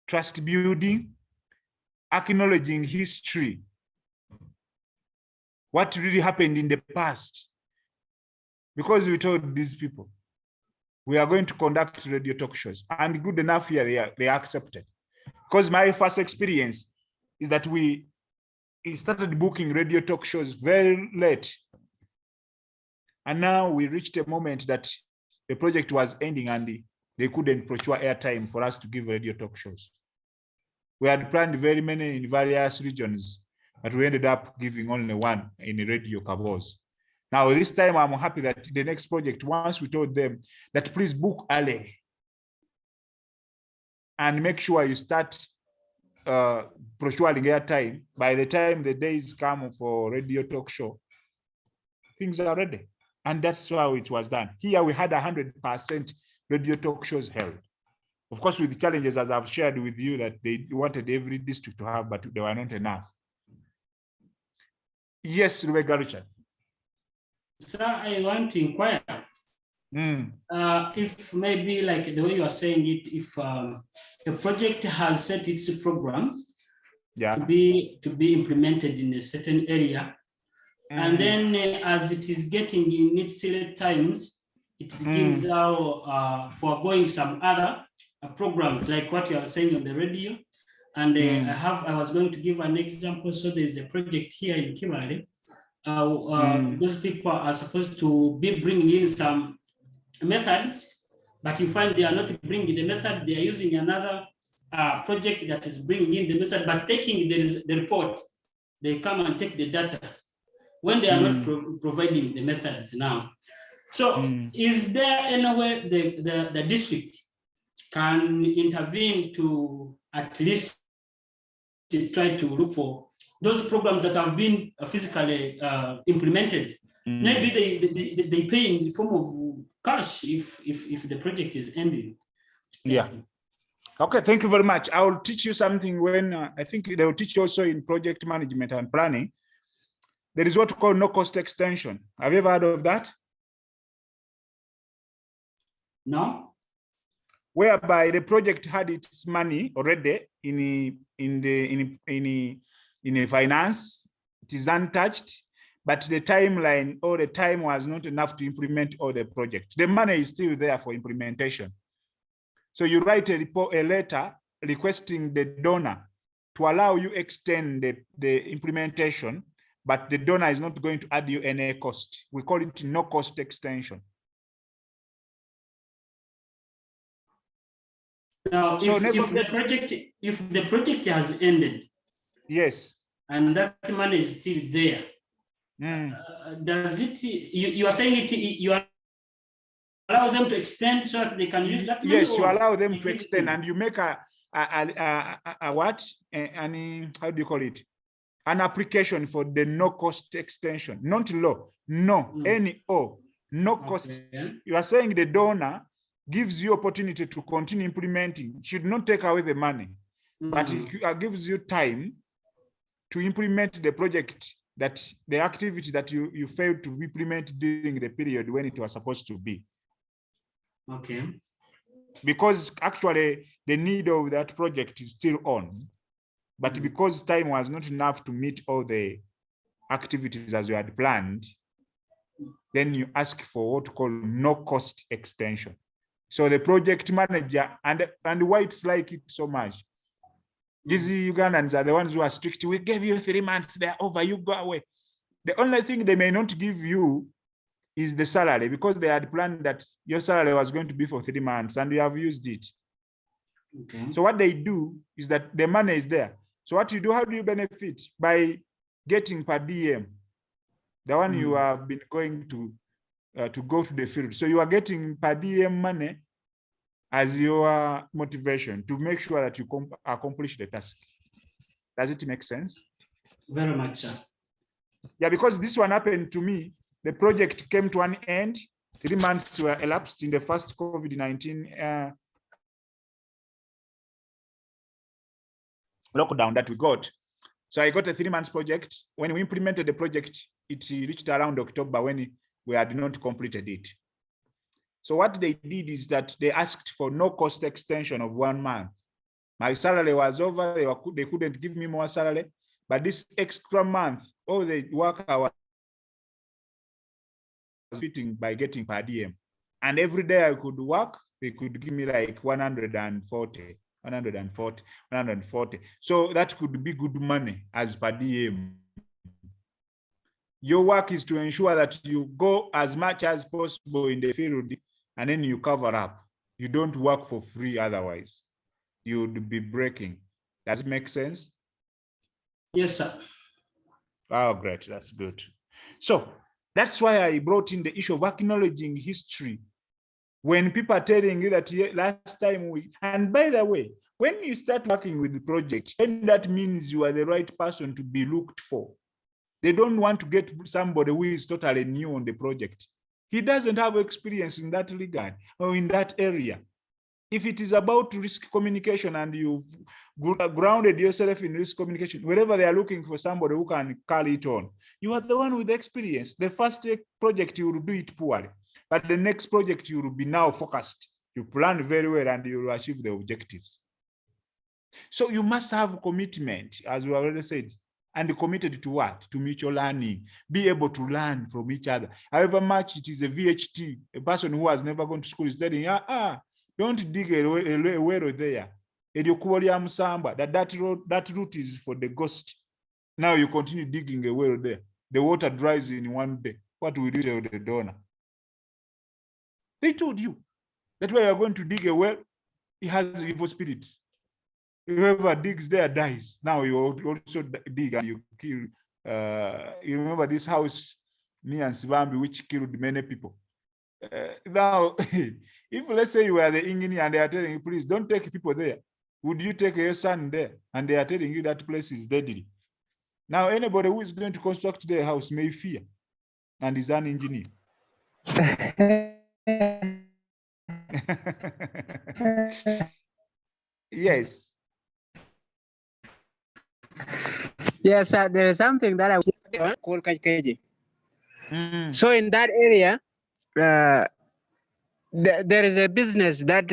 trust building, acknowledging history, what really happened in the past. Because we told these people, we are going to conduct radio talk shows, and good enough here, they are accepted. Because my first experience is that we started booking radio talk shows very late. And now we reached a moment that the project was ending and they couldn't procure airtime for us to give radio talk shows. We had planned very many in various regions, but we ended up giving only one in Radio Kabos. Now, this time I'm happy that the next project, once we told them that please book early and make sure you start procuring airtime, by the time the days come for radio talk show, things are ready. And that's how it was done. Here we had 100% radio talk shows held. Of course, with the challenges, as I've shared with you, that they wanted every district to have, but they were not enough. Yes, Richard.
Sir, I want to inquire if maybe like the way you are saying it, if a project has set its programs to be implemented in a certain area, and then as it is getting in its select times, it begins out foregoing some other programs like what you are saying on the radio. And I was going to give an example. So there's a project here in Kimale. Those people are supposed to be bringing in some methods, but you find they are not bringing the method. They are using another project that is bringing in the method, but taking the report. They come and take the data when they are not providing the methods now. So is there any way the district can intervene to at least try to look for those programs that have been physically implemented? Maybe they pay in the form of cash if the project is ending.
Yeah. Okay, thank you very much. I will teach you something when I think they will teach you also in project management and planning. There is what we call no cost extension. Have you ever heard of that?
No.
Whereby the project had its money already in a finance, it is untouched, but the timeline or the time was not enough to implement all the project. The money is still there for implementation. So you write a letter requesting the donor to allow you extend the implementation, but the donor is not going to add you any cost. We call it no cost extension.
Now,
So
if the project has ended,
yes,
and that money is still there, does it? You are saying it? You allow them to extend so that they can use that money?
Yes, you allow them to extend, and you make a what? How do you call it? An application for the no cost extension, not low, no, N-O, no cost. You are saying the donor gives you opportunity to continue implementing, should not take away the money, but it gives you time to implement the project, that the activity that you failed to implement during the period when it was supposed to be.
Okay.
Because actually the need of that project is still on, but because time was not enough to meet all the activities as you had planned, then you ask for what we call no cost extension. So the project manager, and why it's like it so much, these Ugandans are the ones who are strict. We gave you 3 months, they're over, you go away. The only thing they may not give you is the salary, because they had planned that your salary was going to be for 3 months and you have used it.
Okay.
So what they do is that the money is there. So what you do, how do you benefit? By getting per diem, the one you have been going to go to the field. So you are getting per diem money as your motivation to make sure that you accomplish the task. Does it make sense?
Very much, sir.
Yeah, because this one happened to me. The project came to an end. 3 months were elapsed in the first COVID-19 lockdown that we got. So I got a 3 months project. When we implemented the project, it reached around October when we had not completed it. So what they did is that they asked for no cost extension of 1 month. My salary was over, they couldn't give me more salary, but this extra month, all the work I was fitting by getting per diem. And every day I could work, they could give me like 140. So that could be good money as per diem. Your work is to ensure that you go as much as possible in the field and then you cover up. You don't work for free otherwise. You would be breaking. Does it make sense?
Yes, sir.
Oh, great. That's good. So that's why I brought in the issue of acknowledging history. When people are telling you that last time and by the way, when you start working with the project, then that means you are the right person to be looked for. They don't want to get somebody who is totally new on the project. He doesn't have experience in that regard or in that area. If it is about risk communication and you've grounded yourself in risk communication, wherever they are looking for somebody who can carry it on, you are the one with experience. The first project, you will do it poorly, but the next project, you will be now focused. You plan very well and you will achieve the objectives. So you must have commitment, as we already said, and committed to what? To mutual learning. Be able to learn from each other. However much it is a VHT, a person who has never gone to school is telling, don't dig a well there. That route is for the ghost. Now you continue digging a well there. The water dries in one day. What will you tell the donor? They told you that where you're going to dig a well, it has evil spirits. Whoever digs there dies. Now you also dig and you kill. You remember this house near Sivambi, which killed many people. Now, if let's say you are the engineer and they are telling you, please don't take people there. Would you take your son there? And they are telling you that place is deadly. Now, anybody who is going to construct their house may fear and is an engineer. Yes.
Yes, there is something that I call KKG. So in that area, there is a business that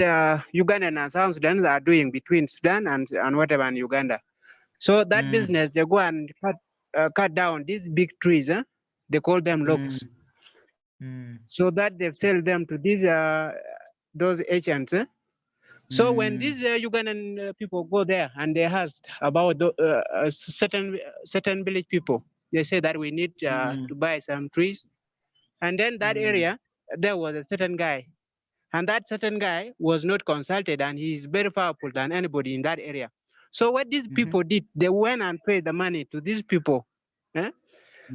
Ugandan and South Sudan are doing between Sudan and whatever in Uganda. So that business, they go and cut down these big trees. They call them logs. So that they sell them to these those agents. So when these Ugandan people go there and they ask about the, certain village people, they say that we need to buy some trees. And then that area, there was a certain guy. And that certain guy was not consulted, and he is very powerful than anybody in that area. So what these people did, they went and paid the money to these people.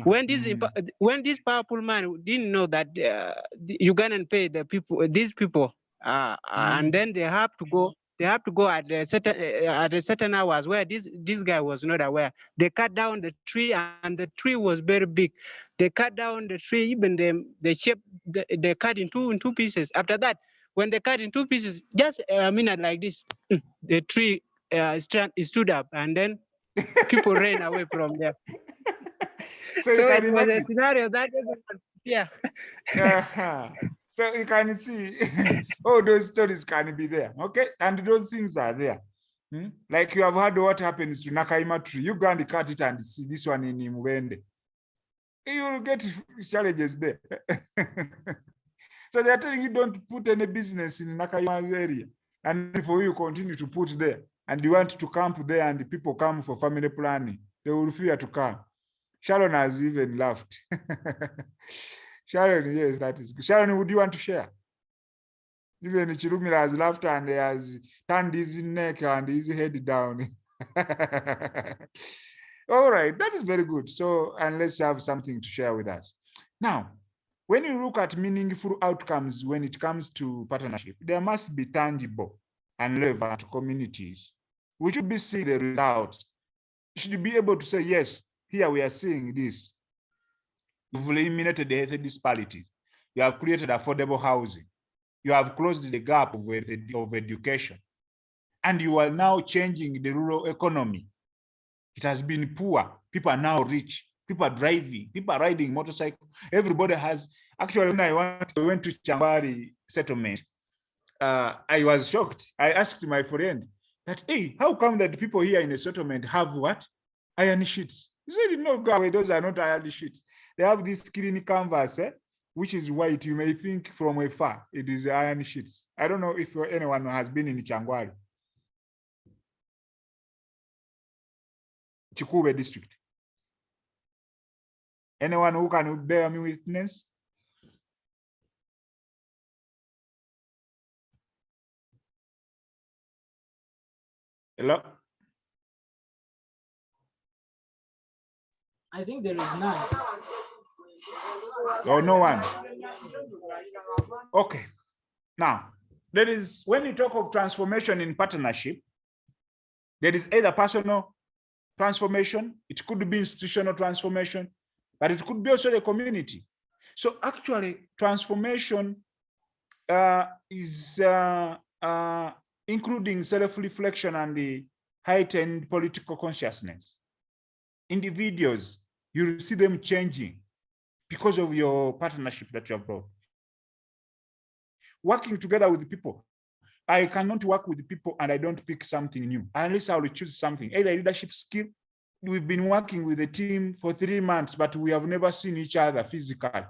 When this powerful man didn't know that the Ugandan pay the people, these people, and then they have to go at a certain hours where this guy was not aware. They cut down the tree, and the tree was very big. They cut down the tree, even they shape, they cut in two pieces. After that, when they cut in two pieces, just a minute like this, the tree stood up, and then people ran away from there.
So you can
it was
imagine.
a scenario that, yeah.
So you can see, all those stories can be there, okay? And those things are there. Like you have heard what happens to Nakaima tree. You go and cut it and see this one in Lwenge. You will get challenges there. So they are telling you don't put any business in Nakaima's area. And for you continue to put there, and you want to camp there and people come for family planning, they will fear to come. Sharon has even laughed. Sharon, yes, that is good. Sharon, would you want to share? Even Chirumira has laughed and he has turned his neck and his head down. All right, that is very good. So, and let's have something to share with us. Now, when you look at meaningful outcomes when it comes to partnership, there must be tangible and relevant to communities. We should be seeing the results. You should be able to say, yes, here we are seeing this. You've eliminated the health disparities. You have created affordable housing. You have closed the gap of education. And you are now changing the rural economy. It has been poor. People are now rich. People are driving. People are riding motorcycles. Everybody has. Actually, when I went to Chambari settlement, I was shocked. I asked my friend that, hey, how come that people here in the settlement have what? Iron sheets. He said, no, go away. Those are not iron sheets. They have this clean canvas, which is white. You may think from afar it is iron sheets. I don't know if anyone has been in Changwari, Chikube district. Anyone who can bear me witness? Hello?
I think there is none.
Or no one? Okay. Now, there is, when you talk of transformation in partnership, there is either personal transformation, it could be institutional transformation, but it could be also the community. So actually, transformation is including self-reflection and the heightened political consciousness. Individuals, you see them changing because of your partnership that you have brought. Working together with people. I cannot work with people and I don't pick something new, unless I will choose something, either leadership skill. We've been working with a team for 3 months, but we have never seen each other physically.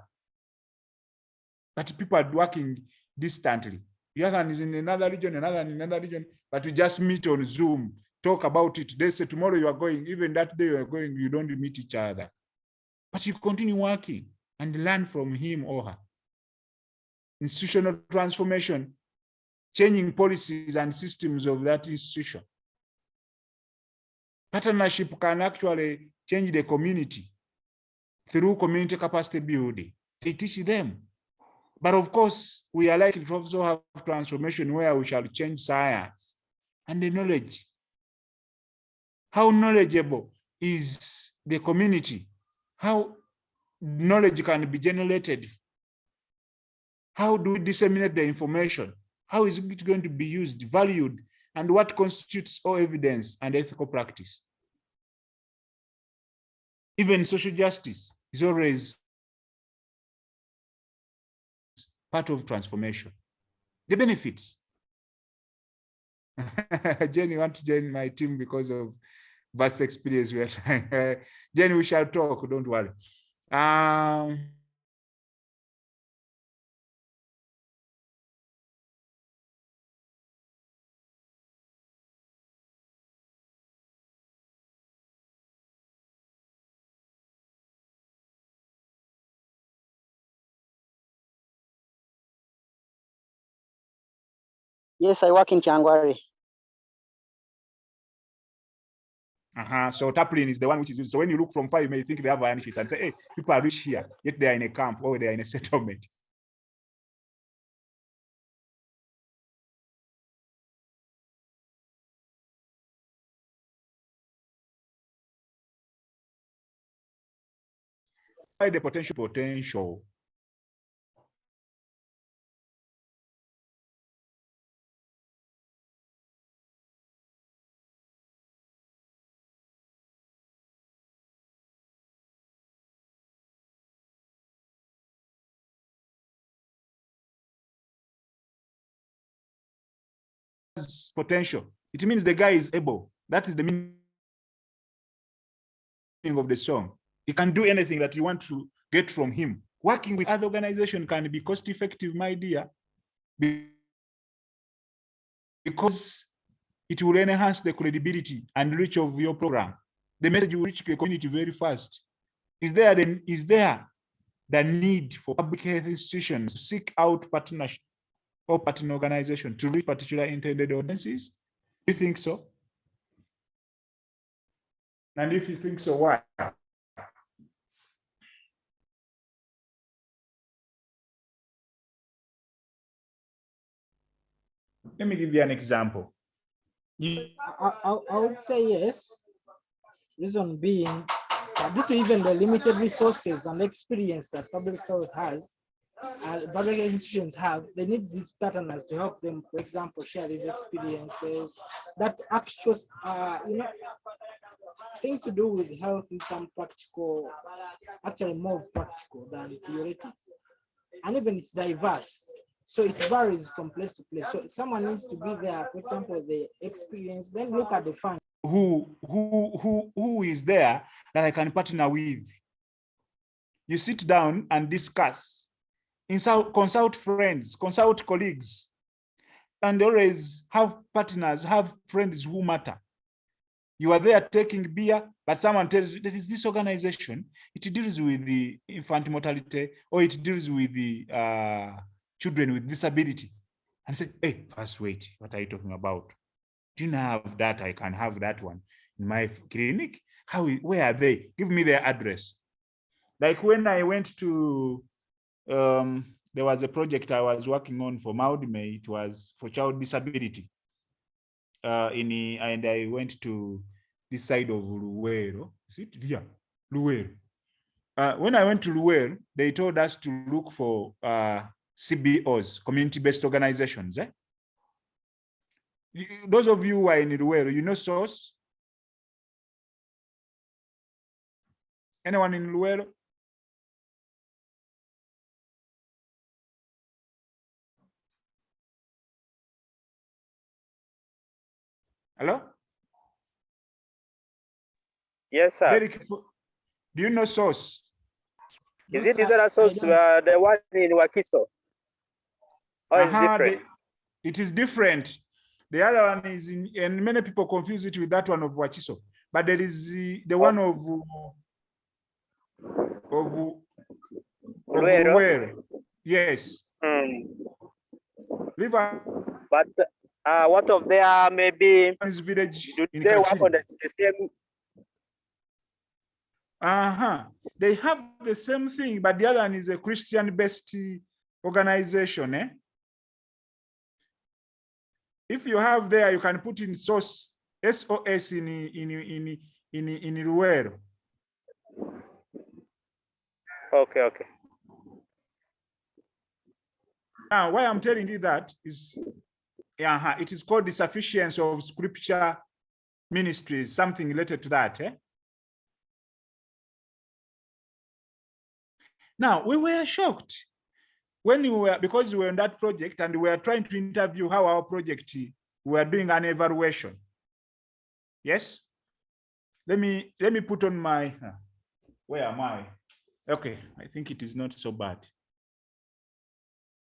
But people are working distantly. The other one is in another region, another in another region, but we just meet on Zoom, talk about it. They say tomorrow you are going, even that day you are going, you don't meet each other. But you continue working and learn from him or her. Institutional transformation, changing policies and systems of that institution. Partnership can actually change the community through community capacity building. They teach them. But of course, we are likely to also have transformation where we shall change science and the knowledge. How knowledgeable is the community? How knowledge can be generated? How do we disseminate the information? How is it going to be used, valued, and what constitutes all evidence and ethical practice? Even social justice is always part of transformation. The benefits. Jenny, you want to join my team because of vast experience we are trying. Jenny, we shall talk, don't worry.
Yes, I work in Changwari.
So taplin is the one which is used. So when you look from far, you may think they have iron sheets and say, hey, people are rich here, yet they are in a camp or they are in a settlement. Why the potential. Potential. It means the guy is able. That is the meaning of the song. He can do anything that you want to get from him. Working with other organizations can be cost effective, my dear, because it will enhance the credibility and reach of your program. The message will reach the community very fast. Is there the need for public health institutions to seek out partnership or partner organization to reach particular intended audiences? Do you think so? And if you think so, why? Let me give you an example.
I would say yes. Reason being, due to even the limited resources and experience that public health has, public institutions have, they need these partners to help them, for example, share these experiences. That actual, things to do with health in some practical, actually more practical than theoretical. And even it's diverse. So it varies from place to place. So someone needs to be there, for example, the experience, then look at the fund.
Who is there that I can partner with? You sit down and discuss, consult friends, consult colleagues, and always have partners, have friends who matter. You are there taking beer, but someone tells you that is this organization. It deals with the infant mortality, or it deals with the children with disability. And say, hey, first wait, what are you talking about? Do you have that? I can have that one in my clinic. Where are they? Give me their address. Like when I went to, there was a project I was working on for Maudime. It was for child disability. And I went to this side of Luwero. Is it? Yeah, Luwero. When I went to Luwero, they told us to look for CBOs, community-based organizations. Those of you who are in Luwero, you know SOS? Anyone in Luwero? Hello?
Yes, sir.
Very careful. Do you know SOS?
Is it a source, the one in Wakiso? Or is different?
It is different. The other one is in, and many people confuse it with that one of Wachiso. But there is the one of Luwero. Yes.
But what of their maybe
village?
Do they work on the same?
They have the same thing, but the other one is a Christian-based organization. If you have there, you can put in SOS in Luwero.
Okay.
Now, why I'm telling you that is, it is called the Sufficiency of Scripture Ministries, something related to that. Now, we were shocked when because we were on that project and we were trying to interview how our project, we were doing an evaluation. Yes? Let me put on my, where am I? Okay, I think it is not so bad.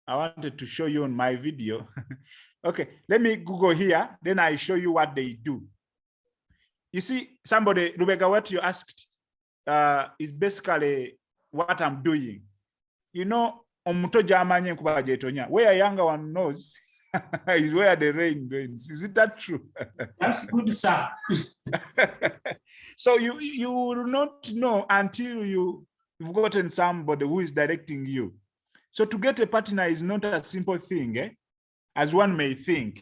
I wanted to show you on my video. Okay, let me Google here, then I show you what they do. You see, somebody, Lwenge, what you asked is basically what I'm doing. You know, where a younger one knows is where the rain rains. Is it that true?
That's good, sir.
So you will not know until you've gotten somebody who is directing you. So to get a partner is not a simple thing, as one may think.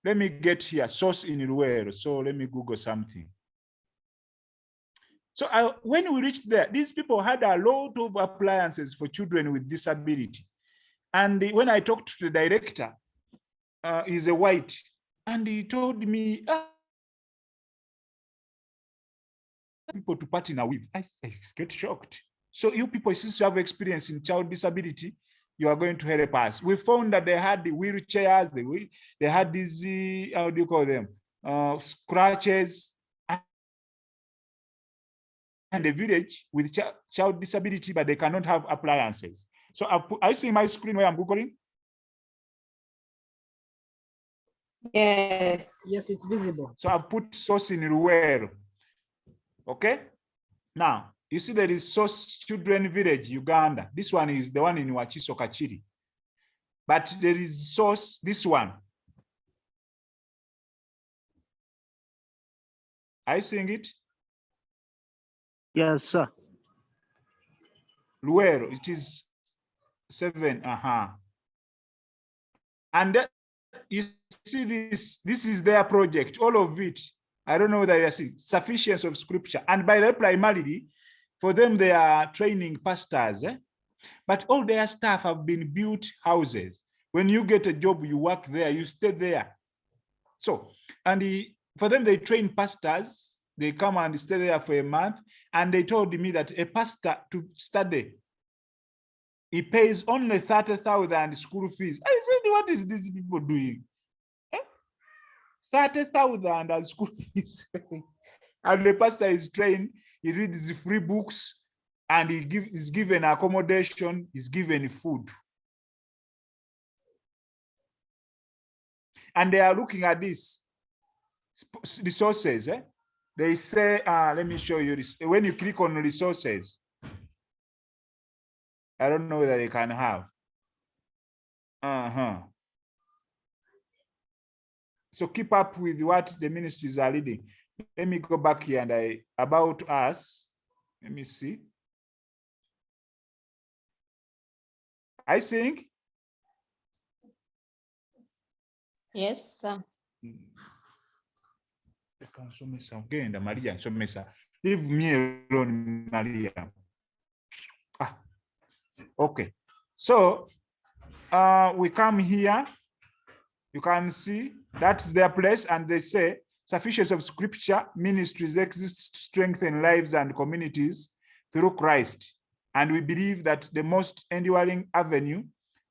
Let me get here, source in Luwero. So let me Google something. So when we reached there, these people had a lot of appliances for children with disability. And when I talked to the director, he's a white, and he told me, people to partner with. I get shocked. So you people, since you have experience in child disability, you are going to help us. We found that they had the wheelchairs, they had these, how do you call them, scratches, and the village with child disability, but they cannot have appliances. So I see my screen where I'm Googling.
Yes.
Yes, it's visible.
So I've put source in Luwero. Okay. Now, you see there is Source Children Village, Uganda. This one is the one in Wachiso Kachiri. But there is Source, this one. Are you seeing it?
Yes, sir.
Luwero, it is 7. And you see this is their project, all of it. I don't know whether you see sufficiency of scripture. And by the primarily, for them, they are training pastors. But all their staff have been built houses. When you get a job, you work there, you stay there. So, and for them, they train pastors. They come and stay there for a month. And they told me that a pastor to study, he pays only 30,000 school fees. I said, what is these people doing? 30,000 as school fees. And the pastor is trained, he reads the free books, and is given accommodation, is given food. And they are looking at this resources. They say, let me show you this. When you click on resources, I don't know whether they can have. So keep up with what the ministries are leading. Let me go back here and about us. Let me see. I think.
Yes, sir.
Maria, leave me alone, Maria. Okay. So we come here. You can see that's their place, and they say sufficiency of scripture ministries exist to strengthen lives and communities through Christ. And we believe that the most enduring avenue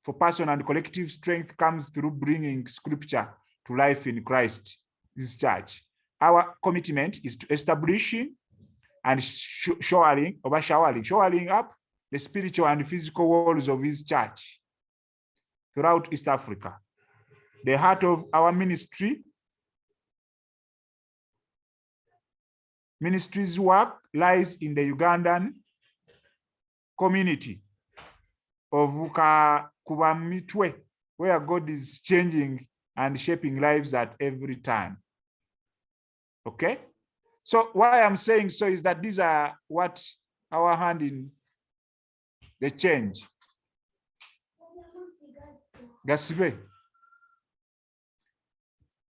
for personal and collective strength comes through bringing scripture to life in Christ, his church. Our commitment is to establishing and shoring up the spiritual and physical walls of his church throughout East Africa. The heart of our ministry's work lies in the Ugandan community of Kubamitwe, where God is changing and shaping lives at every time. Okay? So why I'm saying so is that these are what our hand in the change. Gasibe.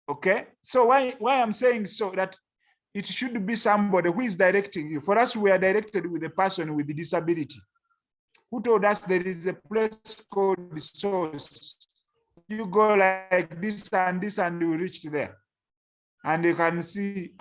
Okay, so why I'm saying so that it should be somebody who is directing you. For us, we are directed with a person with a disability who told us there is a place called Source. You go like this, and you reach there. And you can see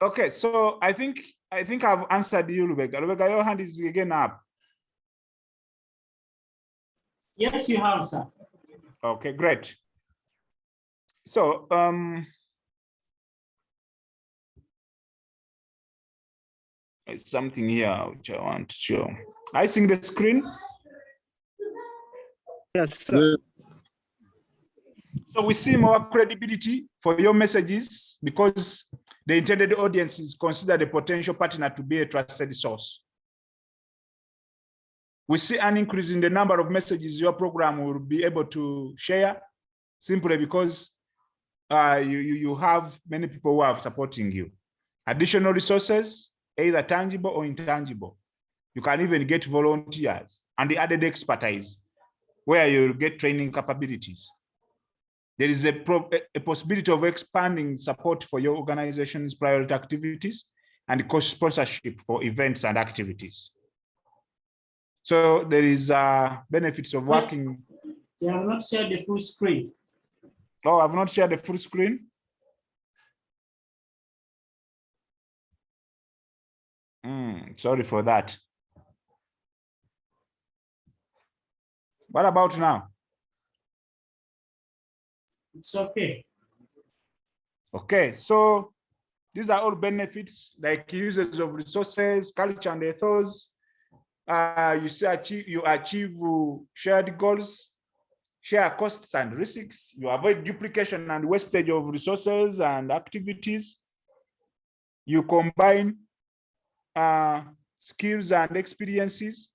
okay, so I think I've answered you, Lwenge. Lwenge, your hand is again up.
Yes, you have, sir.
Okay, great. So it's something here which I want to show. I think the screen.
Yes, sir.
So we see more credibility for your messages because the intended audience is considered a potential partner to be a trusted source. We see an increase in the number of messages your program will be able to share simply because you have many people who are supporting you. Additional resources, either tangible or intangible. You can even get volunteers and the added expertise where you get training capabilities. There is a possibility of expanding support for your organization's priority activities and co-sponsorship for events and activities. So there is benefits of working.
You have not shared the full screen.
Oh, I've not shared the full screen. Sorry for that. What about now?
It's okay.
Okay, so these are all benefits like users of resources, culture, and ethos. You achieve shared goals, share costs and risks. You avoid duplication and wastage of resources and activities. You combine skills and experiences,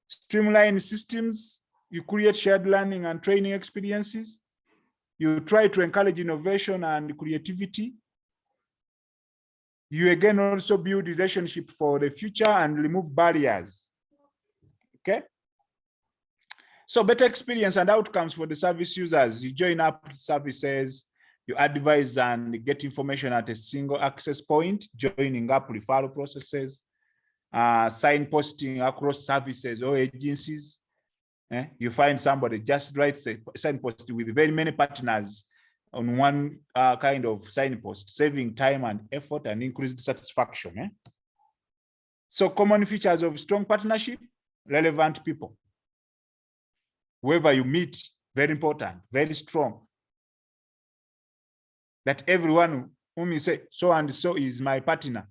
streamline systems. You create shared learning and training experiences. You try to encourage innovation and creativity. You again also build relationship for the future and remove barriers. Okay. So better experience and outcomes for the service users. You join up services, you advise and get information at a single access point, joining up referral processes, signposting across services or agencies. You find somebody just writes a signpost with very many partners on one kind of signpost, saving time and effort and increased satisfaction. So common features of strong partnership, relevant people. Whoever you meet, very important, very strong. That everyone whom you say, so and so is my partner.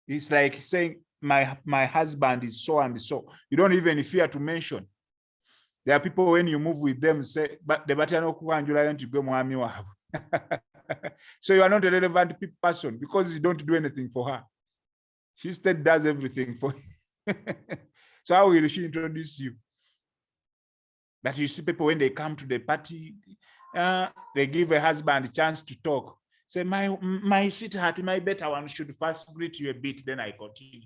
It's like saying, my husband is so and so. You don't even fear to mention. There are people when you move with them say, but the batano kuanjula to go mwami wabo. So you are not a relevant person because you don't do anything for her. She instead does everything for you. So how will she introduce you? But you see people when they come to the party, they give a husband a chance to talk. Say, my sweetheart, my better one should first greet you a bit, then I continue.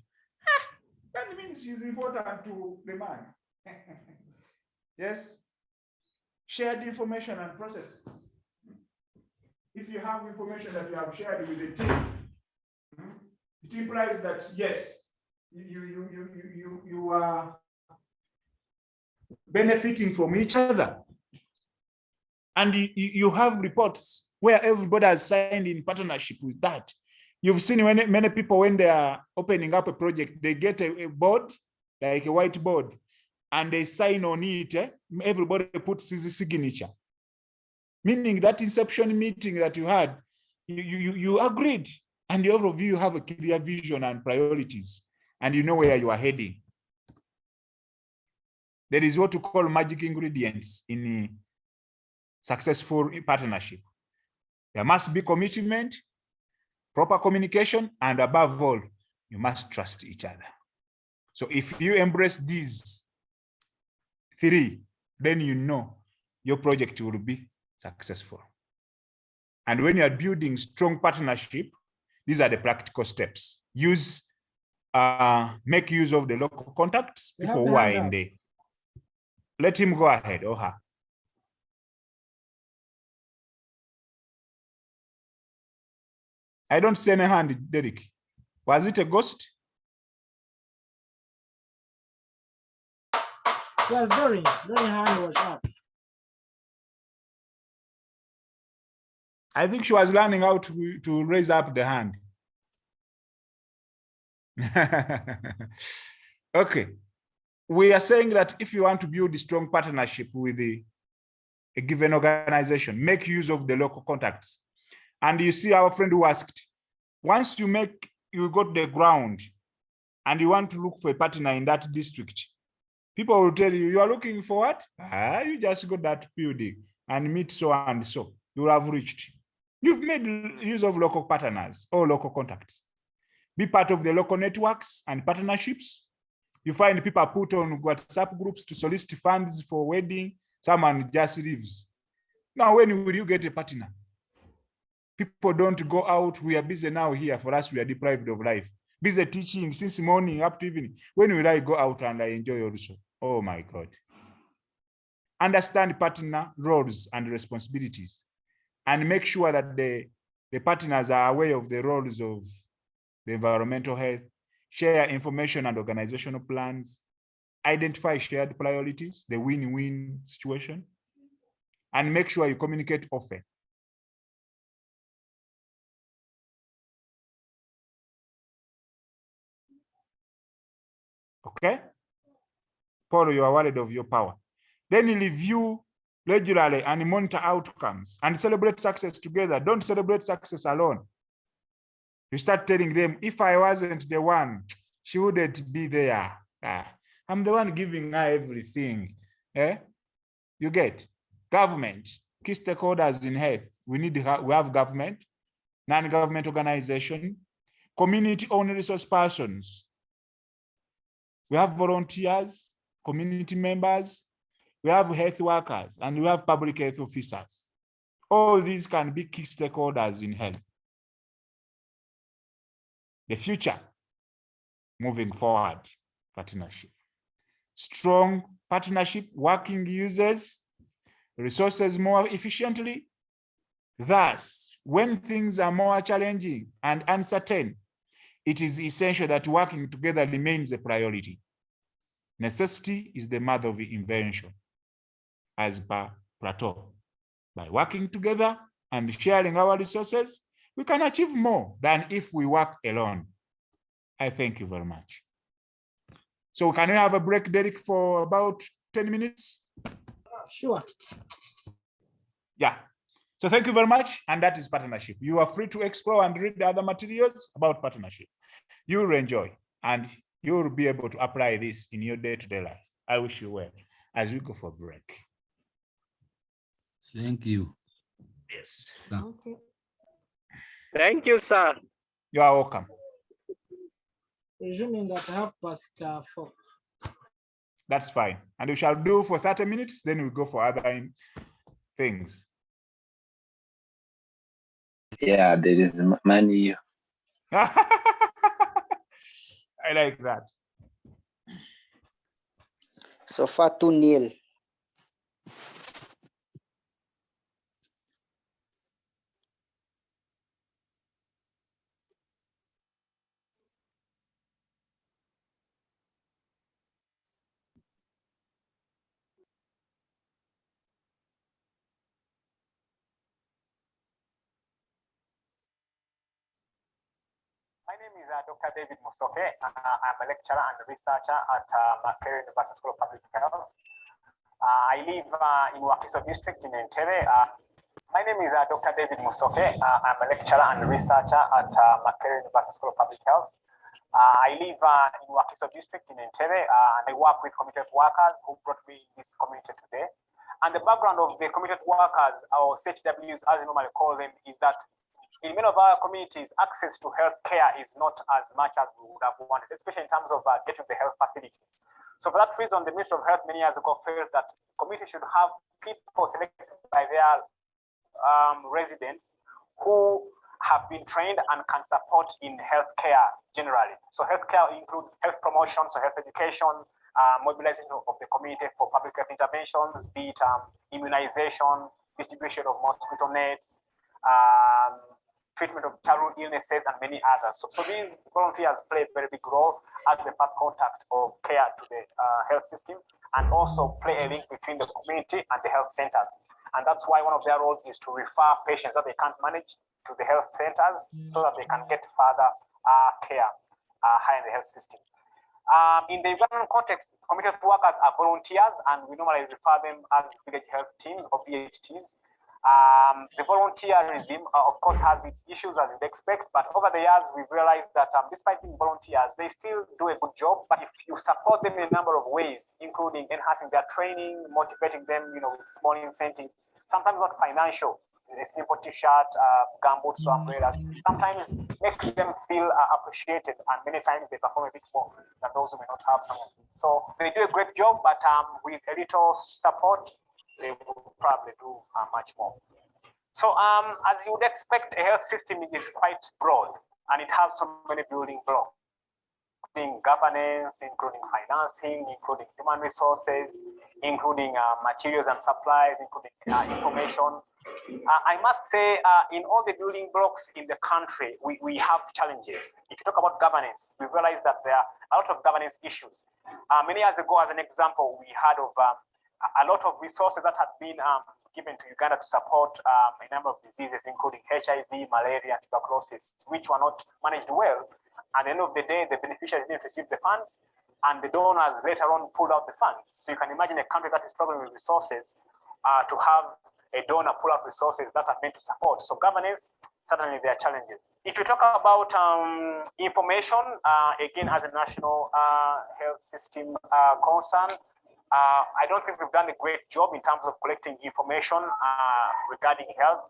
That means she's important to the man. Yes. Shared information and processes. If you have information that you have shared with the team, it implies that yes, you are benefiting from each other. And you have reports where everybody has signed in partnership with that. You've seen when many people, when they are opening up a project, they get a board, like a whiteboard, and they sign on it. Everybody puts his signature. Meaning that inception meeting that you had, you agreed, and all of you have a clear vision and priorities, and you know where you are heading. There is what you call magic ingredients in a successful partnership. There must be commitment, proper communication, and above all, you must trust each other. So if you embrace these three, then you know your project will be successful. And when you are building strong partnership, these are the practical steps. Make use of the local contacts, people who are in the. Let him go ahead, or her. I don't see any hand, Derek. Was it a ghost?
Yes, Doreen. Doreen hand was up.
I think she was learning how to raise up the hand. Okay. We are saying that if you want to build a strong partnership with a given organization, make use of the local contacts. And you see our friend who asked, once you got the ground and you want to look for a partner in that district, people will tell you, you are looking for what? You just got that building and meet so and so. You will have reached. You've made use of local partners or local contacts. Be part of the local networks and partnerships. You find people put on WhatsApp groups to solicit funds for wedding. Someone just leaves. Now, when will you get a partner? People don't go out. We are busy now here. For us, we are deprived of life. Busy teaching since morning up to evening. When will I go out and I enjoy also? Oh my God. Understand partner roles and responsibilities and make sure that the partners are aware of the roles of the environmental health, share information and organizational plans, identify shared priorities, the win-win situation, and make sure you communicate often. Okay? Paul, you are worried of your power. Then you review regularly and monitor outcomes and celebrate success together. Don't celebrate success alone. You start telling them, if I wasn't the one, she wouldn't be there. I'm the one giving her everything. You get government, key stakeholders in health. We have government, non-government organization, community-owned resource persons. We have volunteers, community members, we have health workers, and we have public health officers. All these can be key stakeholders in health. the future moving forward. Partnership. Strong partnership, working users resources more efficiently. Thus, when things are more challenging and uncertain, it is essential that working together remains a priority. Necessity is the mother of invention, as per Plato. By working together and sharing our resources, we can achieve more than if we work alone. I thank you very much. So can we have a break, Derek, for about 10 minutes?
Sure.
Yeah. So thank you very much. And that is partnership. You are free to explore and read the other materials about partnership. You will enjoy and you will be able to apply this in your day-to-day life. I wish you well as we go for break.
Thank you.
Yes.
Sir.
Okay.
Thank you, sir.
You are welcome.
Presuming that I have past 4.
That's fine. And we shall do for 30 minutes, then we go for other things.
Yeah, there is money.
I like that.
So far 2-0.
My name is Dr. David Musoke. I'm a lecturer and researcher at Makerere University School of Public Health. I live in Wakiso district in Entebbe. My name is Dr. David Musoke. I'm a lecturer and researcher at Makerere University School of Public Health. I live in Wakiso district in Entebbe, and I work with committed workers who brought me in this community today. And the background of the committed workers, or CHWs as we normally call them, is that in many of our communities, access to health care is not as much as we would have wanted, especially in terms of getting the health facilities. So for that reason, the Ministry of Health many years ago felt that communities should have people selected by their residents who have been trained and can support in healthcare generally. So healthcare includes health promotion, so health education, mobilization of the community for public health interventions, be it immunization, distribution of mosquito nets, treatment of childhood illnesses, and many others. So these volunteers play a very big role as the first contact of care to the health system, and also play a link between the community and the health centers. And that's why one of their roles is to refer patients that they can't manage to the health centers so that they can get further care higher in the health system. In the Ugandan context, community workers are volunteers, and we normally refer them as village health teams or VHTs. The volunteerism, of course, has its issues as you'd expect, but over the years, we've realized that despite being volunteers, they still do a good job. But if you support them in a number of ways, including enhancing their training, motivating them, with small incentives, sometimes not financial, a simple t-shirt, gumboots, umbrellas, sometimes makes them feel appreciated, and many times they perform a bit more than those who may not have some of these. So they do a great job, but with a little support, they will probably do much more. So as you would expect, a health system is quite broad, and it has so many building blocks, including governance, including financing, including human resources, including materials and supplies, including information. I must say, in all the building blocks in the country, we have challenges. If you talk about governance, we realize that there are a lot of governance issues. Many years ago, as an example, we had of a lot of resources that had been given to Uganda to support a number of diseases, including HIV, malaria, and tuberculosis, which were not managed well. At the end of the day, the beneficiaries didn't receive the funds, and the donors later on pulled out the funds. So you can imagine a country that is struggling with resources to have a donor pull out resources that are meant to support. So governance, certainly there are challenges. If you talk about information, again, as a national health system concern, I don't think we've done a great job in terms of collecting information regarding health,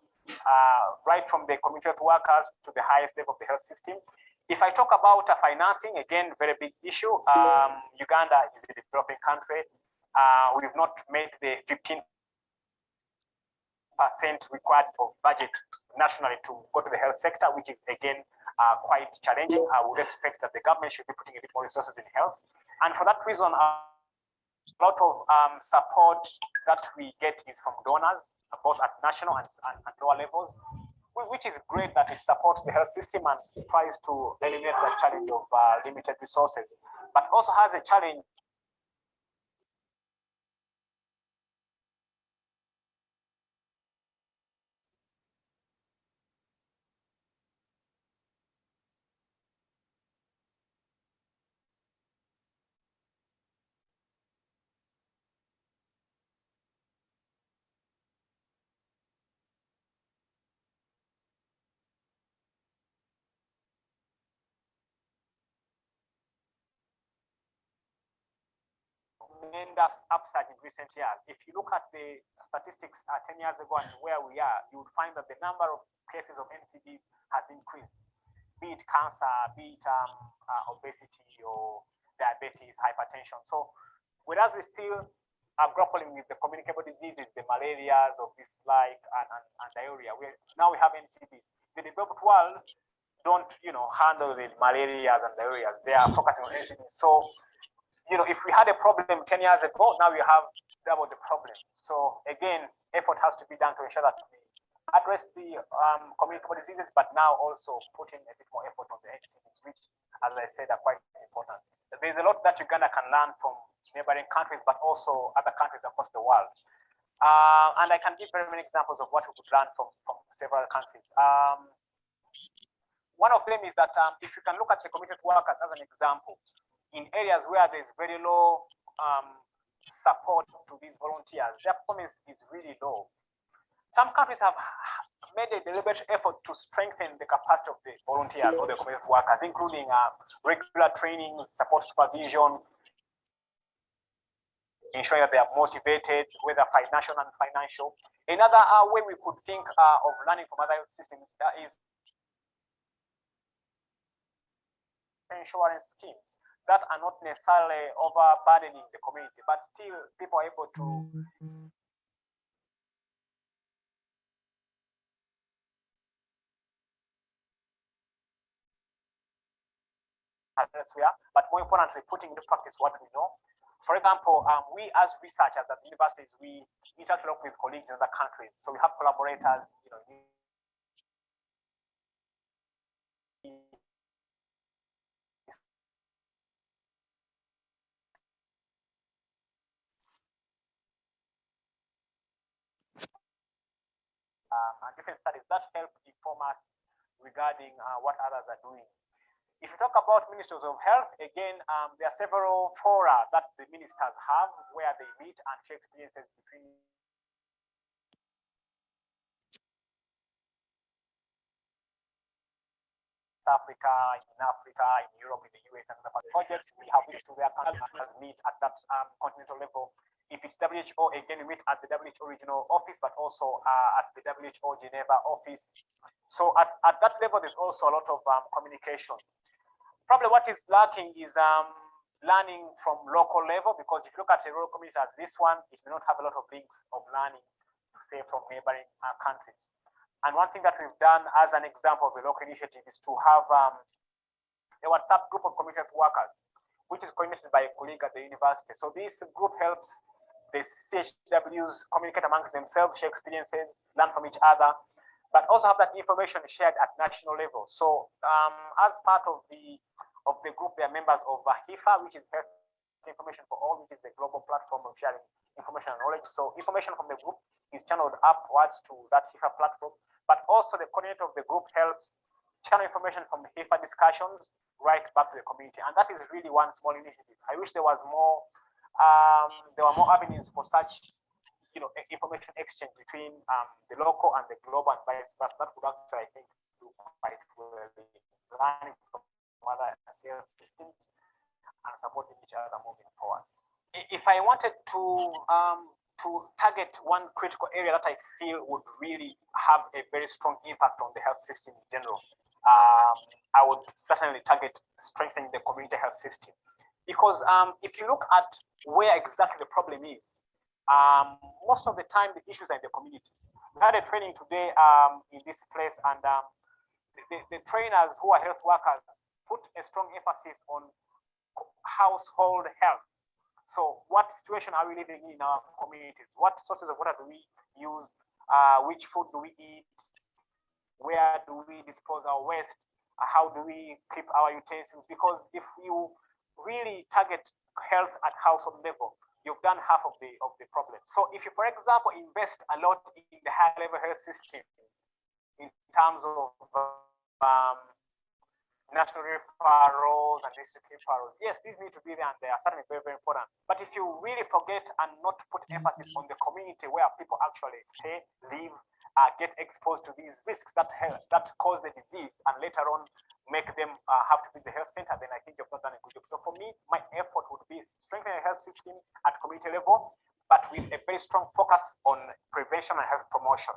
right from the community health workers to the highest level of the health system. If I talk about financing, again, very big issue. Uganda is a developing country. We've not met the 15% required for budget nationally to go to the health sector, which is, again, quite challenging. I would expect that the government should be putting a bit more resources in health. And for that reason, a lot of support that we get is from donors, both at national and lower levels, which is great that it supports the health system and tries to eliminate the challenge of limited resources, but also has a challenge tremendous upside in recent years. If you look at the statistics 10 years ago and where we are, you would find that the number of cases of NCDs has increased, be it cancer, be it obesity or diabetes, hypertension. So whereas we still are grappling with the communicable diseases, the malarias of this like and diarrhea, now we have NCDs. The developed world don't handle the malarias and diarrheas. They are focusing on NCDs. So if we had a problem 10 years ago, now we have double the problem. So again, effort has to be done to ensure that we address the communicable diseases, but now also put in a bit more effort on the NCDs, which, as I said, are quite important. There's a lot that Uganda can learn from neighboring countries, but also other countries across the world. And I can give very many examples of what we could learn from several countries. One of them is that if you can look at the community workers as an example, in areas where there's very low support to these volunteers, their performance is really low. Some countries have made a deliberate effort to strengthen the capacity of the volunteers or the community workers, including regular training, support supervision, ensuring that they are motivated, whether financial and financial. Another way we could think of learning from other systems is insurance schemes that are not necessarily overburdening the community, but still people are able to elsewhere, but more importantly, putting into practice what we know. For example, we as researchers at universities, we interact with colleagues in other countries. So we have collaborators, different studies that help inform us regarding what others are doing. If you talk about ministers of health, again, there are several fora that the ministers have where they meet and share experiences between Africa, in Europe, in the US, and other projects. We have reached to their partners meet at that continental level. If it's WHO, again, we meet at the WHO regional office, but also at the WHO Geneva office. So at that level, there's also a lot of communication. Probably what is lacking is learning from local level, because if you look at a rural community as this one, it may not have a lot of links of learning, say, from neighboring countries. And one thing that we've done as an example of a local initiative is to have a WhatsApp group of community workers, which is coordinated by a colleague at the university. So this group helps the CHWs communicate amongst themselves, share experiences, learn from each other, but also have that information shared at national level. So as part of the group, they are members of HIFA, which is Health Information for All, which is a global platform of sharing information and knowledge. So information from the group is channeled upwards to that HIFA platform, but also the coordinator of the group helps channel information from the HIFA discussions right back to the community. And that is really one small initiative. I wish there was more, there were more avenues for such, information exchange between the local and the global and vice versa. That would actually, I think, do quite well, learning from other sales systems and supporting each other moving forward. If I wanted to target one critical area that I feel would really have a very strong impact on the health system in general, I would certainly target strengthening the community health system. Because if you look at where exactly the problem is, most of the time the issues are in the communities. We had a training today in this place, and the trainers who are health workers put a strong emphasis on household health. So what situation are we living in our communities? What sources of water do we use? Which food do we eat? Where do we dispose our waste? How do we keep our utensils? Because if you really target health at household level, you've done half of the problem. So if you, for example, invest a lot in the high level health system in terms of national referrals and district referrals, yes, these need to be there and they are certainly very, very important. But if you really forget and not put emphasis on the community where people actually stay, live, get exposed to these risks that cause the disease and later on make them have to visit the health center, then I think you've not done a good job. So for me, my effort would be strengthening the health system at community level, but with a very strong focus on prevention and health promotion.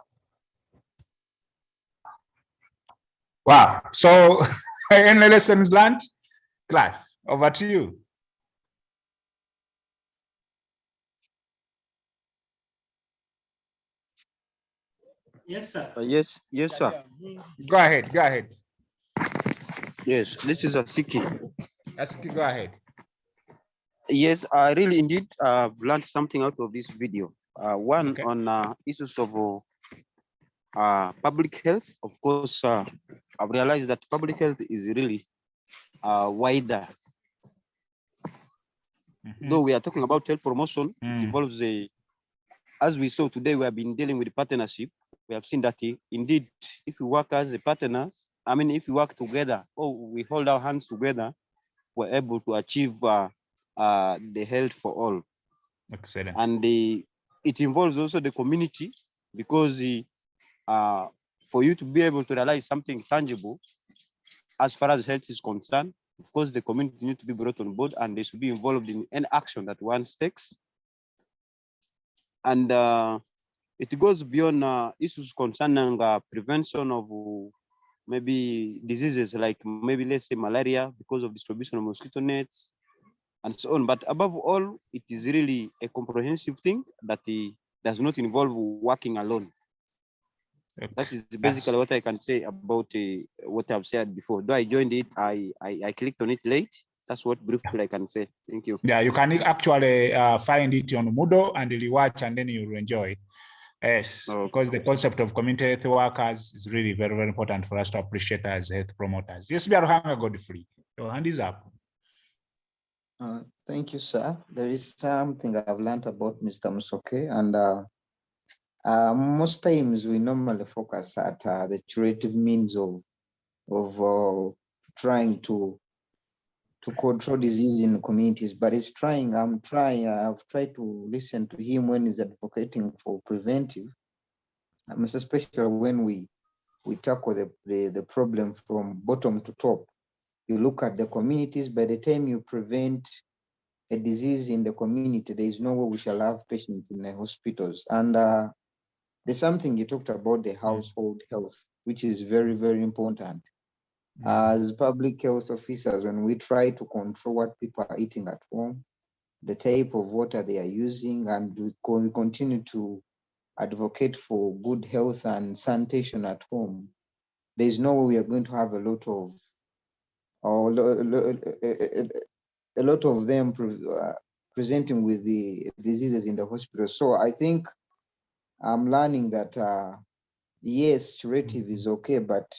Wow. So any lessons learned? Class, over to you.
Yes, sir.
Yes, sir.
Go ahead.
Yes, this is Asiki.
Asiki, go ahead.
Yes, I really indeed learned something out of this video. One
Okay.
on issues of public health. Of course, I've realized that public health is really wider. Though we are talking about health promotion, it involves as we saw today, we have been dealing with partnership. We have seen that indeed, if we work as a partners, I mean, if we work together, or we hold our hands together, we're able to achieve the health for all.
Excellent.
And it involves also the community, because for you to be able to realize something tangible, as far as health is concerned, of course, the community needs to be brought on board and they should be involved in any action that one takes. And it goes beyond issues concerning prevention of maybe diseases like maybe, let's say, malaria because of distribution of mosquito nets and so on. But above all, it is really a comprehensive thing that does not involve working alone. Okay. That is basically what I can say about what I've said before. Though I joined it, I clicked on it late. That's what briefly I can say. Thank you.
Yeah, you can actually find it on Moodle and rewatch, and then you'll enjoy it. Yes, because the concept of community health workers is really very, very important for us to appreciate as health promoters. Yes, Biaruhanga Godfrey, your hand is up.
Thank you, sir. There is something I've learned about Mr. Musoke, and most times we normally focus at the curative means of trying to control disease in communities, but I've tried to listen to him when he's advocating for preventive, especially when we tackle the problem from bottom to top. You look at the communities, by the time you prevent a disease in the community, there is no way we shall have patients in the hospitals. And there's something you talked about, the household health, which is very, very important. As public health officers, when we try to control what people are eating at home, the type of water they are using, and we continue to advocate for good health and sanitation at home, there's no way we are going to have a lot of them presenting with the diseases in the hospital. So I think I'm learning that yes, curative is okay, but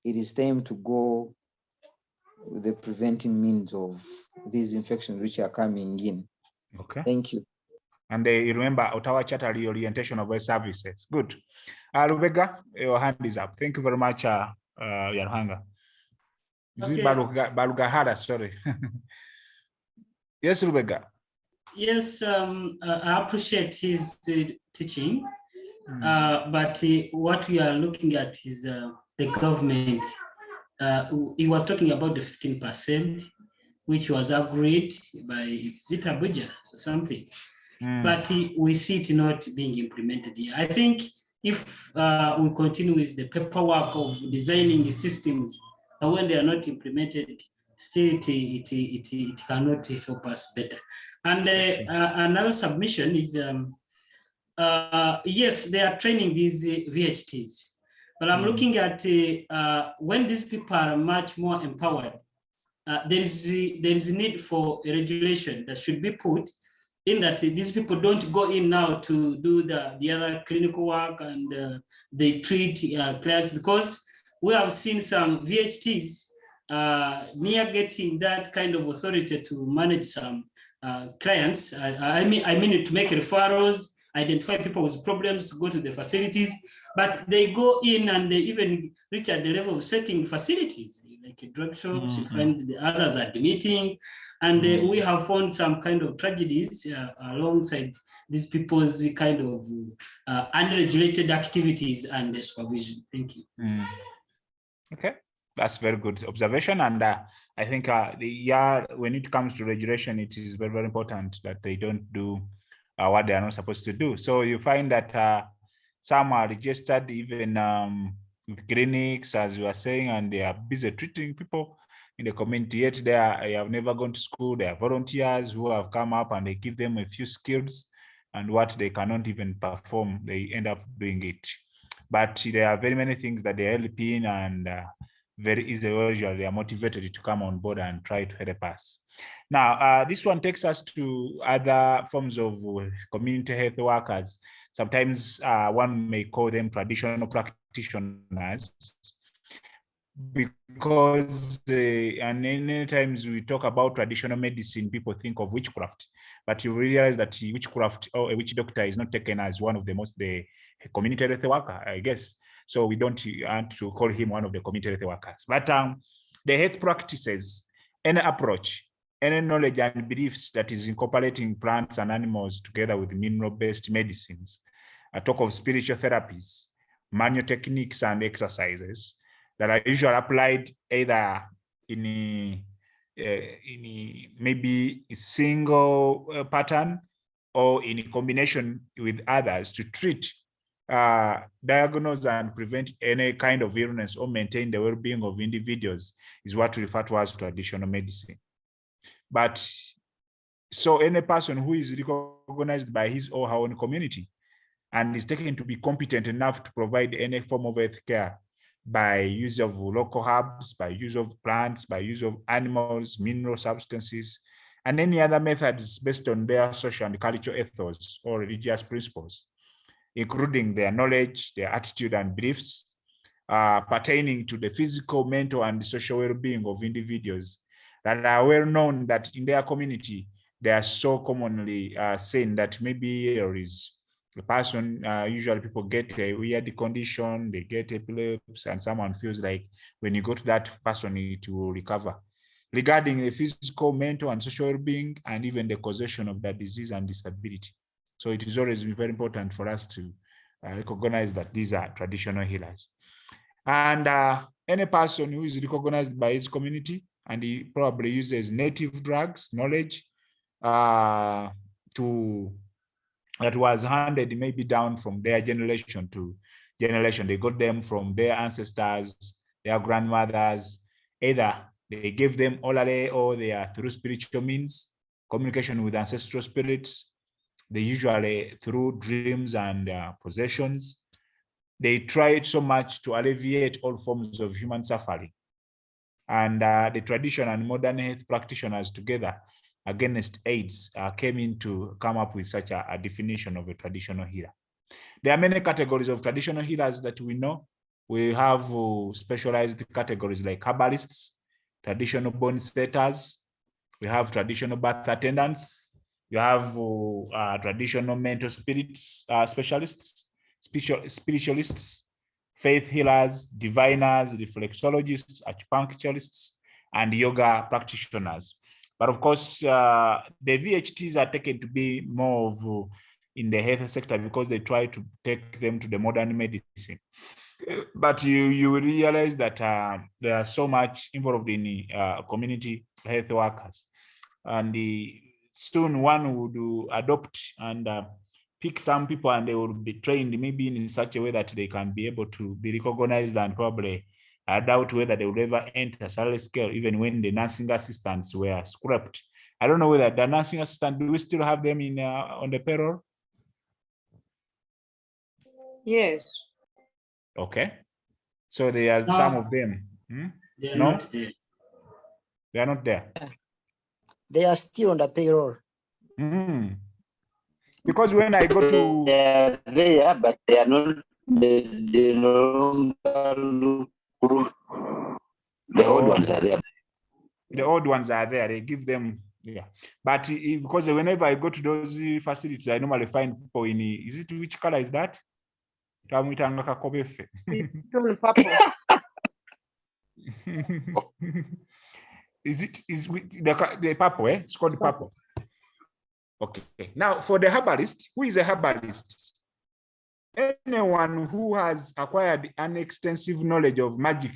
it is time to go with the preventing means of these infections which are coming in.
Okay.
Thank you.
And you remember Ottawa Charter reorientation of health services. Good. Lwenge, your hand is up. Thank you very much, Biaruhanga. Okay. Balugahara, sorry. Yes, Lwenge.
Yes, I appreciate his teaching, but what we are looking at is the government. He was talking about the 15%, which was agreed by, is it Abuja or something? But we see it not being implemented here. I think if we continue with the paperwork of designing the systems, and when they are not implemented, still it cannot help us better. And another submission is, yes, they are training these VHTs, But I'm looking at when these people are much more empowered, there is a need for a regulation that should be put in that these people don't go in now to do the other clinical work and they treat clients, because we have seen some VHTs near getting that kind of authority to manage some clients. I mean to make referrals, identify people with problems to go to the facilities, but they go in and they even reach at the level of setting facilities like drug shops. You find the others admitting, and we have found some kind of tragedies alongside these people's kind of unregulated activities and supervision. Thank you.
Okay, that's very good observation. And I think when it comes to regulation, it is very, very important that they don't do what they are not supposed to do. So you find that some are registered even with clinics, as you are saying, and they are busy treating people in the community, yet they have never gone to school. They are volunteers who have come up and they give them a few skills, and what they cannot even perform, they end up doing it. But there are very many things that they help in, and very easily they are motivated to come on board and try to help us. Now, this one takes us to other forms of community health workers. Sometimes one may call them traditional practitioners, because and many times we talk about traditional medicine, people think of witchcraft, but you realize that witchcraft or a witch doctor is not taken as one of the community health worker, I guess. So we don't want to call him one of the community health workers. But the health practices, any approach, any knowledge and beliefs that is incorporating plants and animals together with mineral-based medicines. I talk of spiritual therapies, manual techniques and exercises that are usually applied either in maybe a single pattern or in combination with others to treat, diagnose and prevent any kind of illness or maintain the well-being of individuals is what we refer to as traditional medicine. But so any person who is recognized by his or her own community and is taken to be competent enough to provide any form of health care by use of local herbs, by use of plants, by use of animals, mineral substances, and any other methods based on their social and cultural ethos or religious principles, including their knowledge, their attitude and beliefs, pertaining to the physical, mental, and social well-being of individuals that are well known that in their community, they are so commonly saying that maybe there is a person, usually people get a weird condition, they get epilepsy, and someone feels like when you go to that person, it will recover. Regarding the physical, mental, and social well-being, and even the causation of that disease and disability. So it is always very important for us to recognize that these are traditional healers. And any person who is recognized by his community and he probably uses native drugs, knowledge that was handed maybe down from their generation to generation. They got them from their ancestors, their grandmothers. Either they gave them orally or they are through spiritual means, communication with ancestral spirits. They usually through dreams and possessions. They tried so much to alleviate all forms of human suffering. And the traditional and modern health practitioners together against AIDS came in to come up with such a definition of a traditional healer. There are many categories of traditional healers that we know. We have specialized categories like herbalists, traditional bone setters, we have traditional birth attendants, we have traditional mental spirits specialists, spiritualists, faith healers, diviners, reflexologists, acupuncturists, and yoga practitioners. But of course, the VHTs are taken to be more of in the health sector because they try to take them to the modern medicine. But you realize that there are so much involved in community health workers. And soon one would adopt and pick some people, and they will be trained maybe in such a way that they can be able to be recognized, and probably I doubt whether they will ever enter salary scale, even when the nursing assistants were scrapped. I don't know whether the nursing assistant, do we still have them in on the payroll?
Yes.
Okay. So there are
No.
some of them.
They are
No?
not there.
They are not there.
They are still on the payroll.
Because when I go to
They are there, but they are not. They no longer look. The old ones are there.
The old ones are there. They give them, yeah. But because whenever I go to those facilities, I normally find people in. Is it which color is that?
Purple.
Is the purple? It's called purple. Okay. Now for the herbalist, who is a herbalist? Anyone who has acquired an extensive knowledge of magic,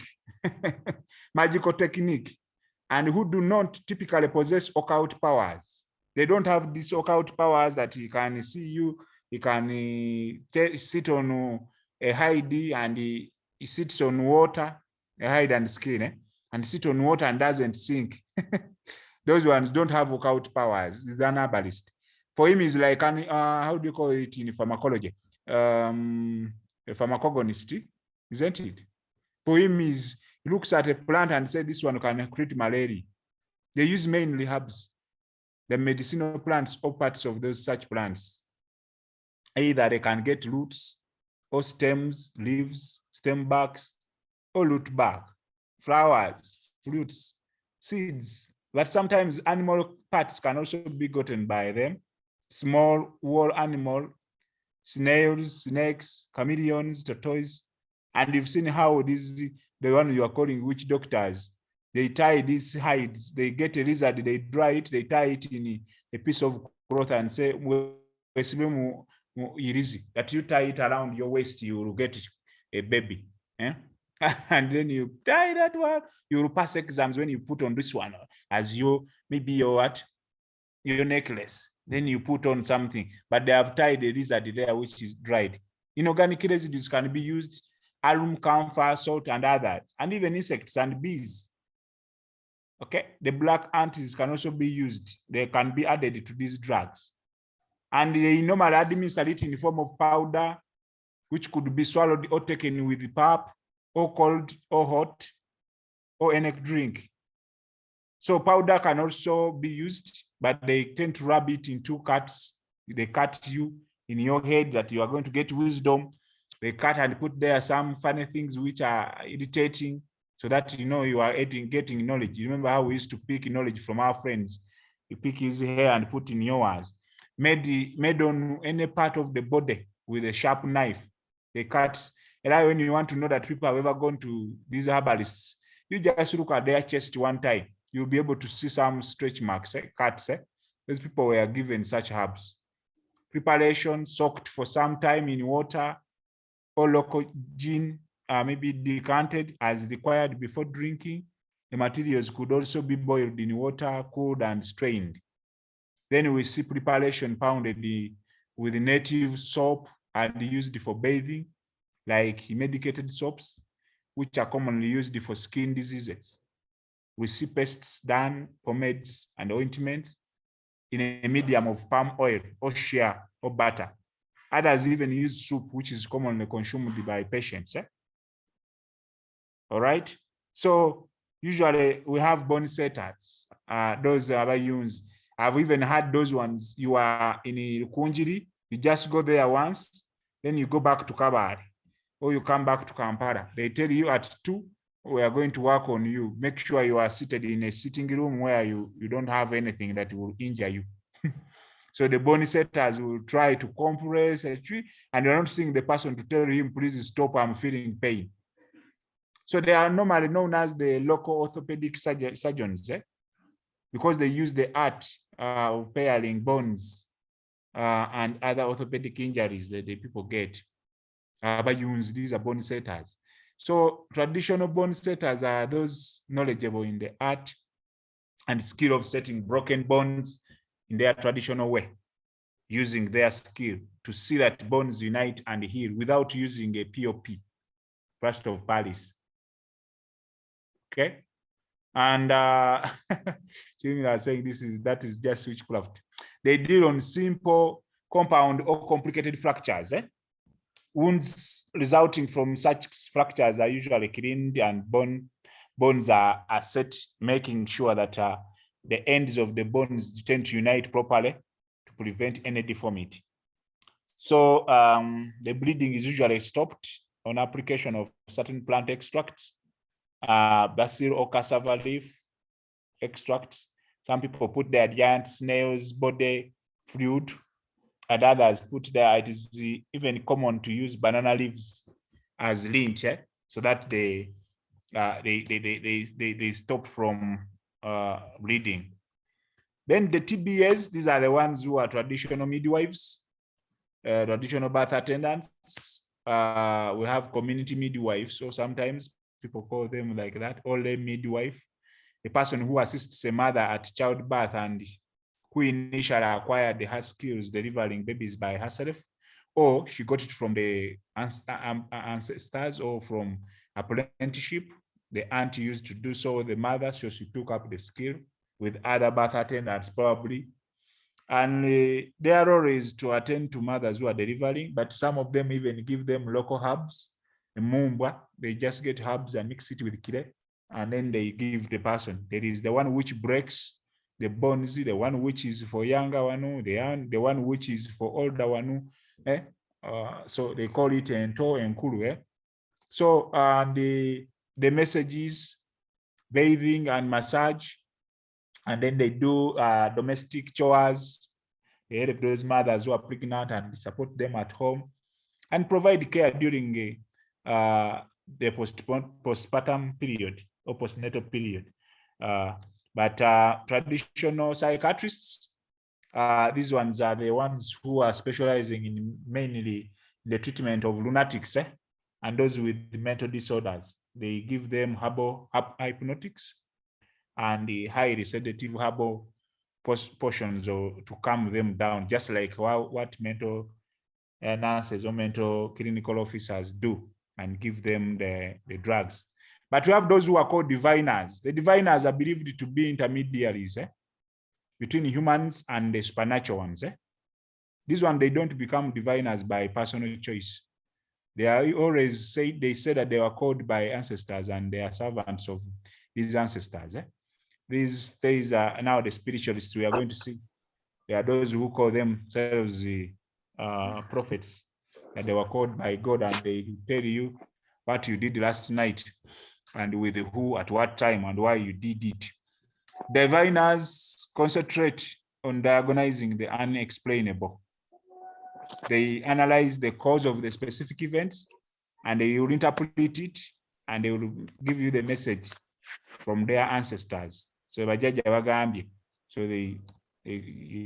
magical technique, and who do not typically possess occult powers. They don't have these occult powers that he can see you, he can sit on a hide and he sits on water, a hide and skin, and sit on water and doesn't sink. Those ones don't have occult powers. He's an herbalist. For him, he's like an, how do you call it in pharmacology? A pharmacogonist, isn't it? For him, he looks at a plant and says, this one can treat malaria. They use mainly herbs, the medicinal plants or parts of those such plants. Either they can get roots or stems, leaves, stem barks, or root bark, flowers, fruits, seeds. But sometimes animal parts can also be gotten by them. Small wall animal, snails, snakes, chameleons, tortoise. And you've seen how this, the one you are calling witch doctors, they tie these hides, they get a lizard, they dry it, they tie it in a piece of cloth and say, that you tie it around your waist, you will get a baby. And then you tie that one, you will pass exams when you put on this one as maybe your necklace. Then you put on something, but they have tied a lizard there which is dried. Inorganic residues can be used, alum, camphor, salt, and others, and even insects and bees. Okay, the black ants can also be used. They can be added to these drugs. And they normally administer it in the form of powder, which could be swallowed or taken with the pap, or cold or hot, or any drink. So powder can also be used, but they tend to rub it in 2 cuts. They cut you in your head that you are going to get wisdom. They cut and put there some funny things which are irritating, so that you are getting knowledge. You remember how we used to pick knowledge from our friends? You pick his hair and put in yours. Made on any part of the body with a sharp knife. They cut. And when you want to know that people have ever gone to these herbalists, you just look at their chest one time. You'll be able to see some stretch marks, cuts. Those people were given such herbs. Preparation soaked for some time in water or local gin, maybe decanted as required before drinking. The materials could also be boiled in water, cooled and strained. Then we see preparation pounded with native soap and used for bathing, like medicated soaps, which are commonly used for skin diseases. We see pastes done, pomades, and ointments in a medium of palm oil or shea or butter. Others even use soup, which is commonly consumed by patients. All right. So usually we have bone setters. Those are used. I've even had those ones. You are in Kunjiri, you just go there once, then you go back to Kabari, or you come back to Kampala. They tell you at 2, we are going to work on you. Make sure you are seated in a sitting room where you don't have anything that will injure you. So the bone setters will try to compress a tree, and you're not seeing the person to tell him, please stop, I'm feeling pain. So they are normally known as the local orthopedic surgeons, because they use the art of pairing bones and other orthopedic injuries that the people get. These are bone setters. So traditional bone setters are those knowledgeable in the art and skill of setting broken bones in their traditional way, using their skill to see that bones unite and heal without using a POP, plaster of Paris. Okay, and Jimmy are saying that is just witchcraft. They deal on simple, compound, or complicated fractures. Wounds resulting from such fractures are usually cleaned and bones are set, making sure that the ends of the bones tend to unite properly to prevent any deformity. So the bleeding is usually stopped on application of certain plant extracts, basil or cassava leaf extracts. Some people put their giant snail's body fluid, and others put there. It is even common to use banana leaves as lint, so that they stop from bleeding. Then the TBAs, these are the ones who are traditional midwives, traditional birth attendants. We have community midwives, so sometimes people call them like that, or a midwife, a person who assists a mother at childbirth and who initially acquired her skills delivering babies by herself, or she got it from the ancestors or from apprenticeship. The aunt used to do so, the mother, so she took up the skill with other birth attendants probably. And their role is to attend to mothers who are delivering, but some of them even give them local herbs, mumbwa. They just get herbs and mix it with kile, and then they give the person. There is the one which breaks the bones, the one which is for younger one, the one which is for older one. So they call it ento and kulu. So the messages, bathing and massage, and then they do domestic chores. They help those mothers who are pregnant and support them at home, and provide care during the postpartum period or postnatal period. But traditional psychiatrists, these ones are the ones who are specializing in mainly the treatment of lunatics and those with mental disorders. They give them herbal hypnotics and the highly sedative herbal potions to calm them down, just like what mental nurses or mental clinical officers do, and give them the drugs. But we have those who are called diviners. The diviners are believed to be intermediaries between humans and the supernatural ones. This one, they don't become diviners by personal choice. They are always say that they were called by ancestors and they are servants of these ancestors. These days are now the spiritualists we are going to see. There are those who call themselves the prophets, that they were called by God, and they tell you what you did last night and with who at what time and why you did it. Diviners concentrate on diagnosing the unexplainable. They analyze the cause of the specific events and they will interpret it and they will give you the message from their ancestors. So you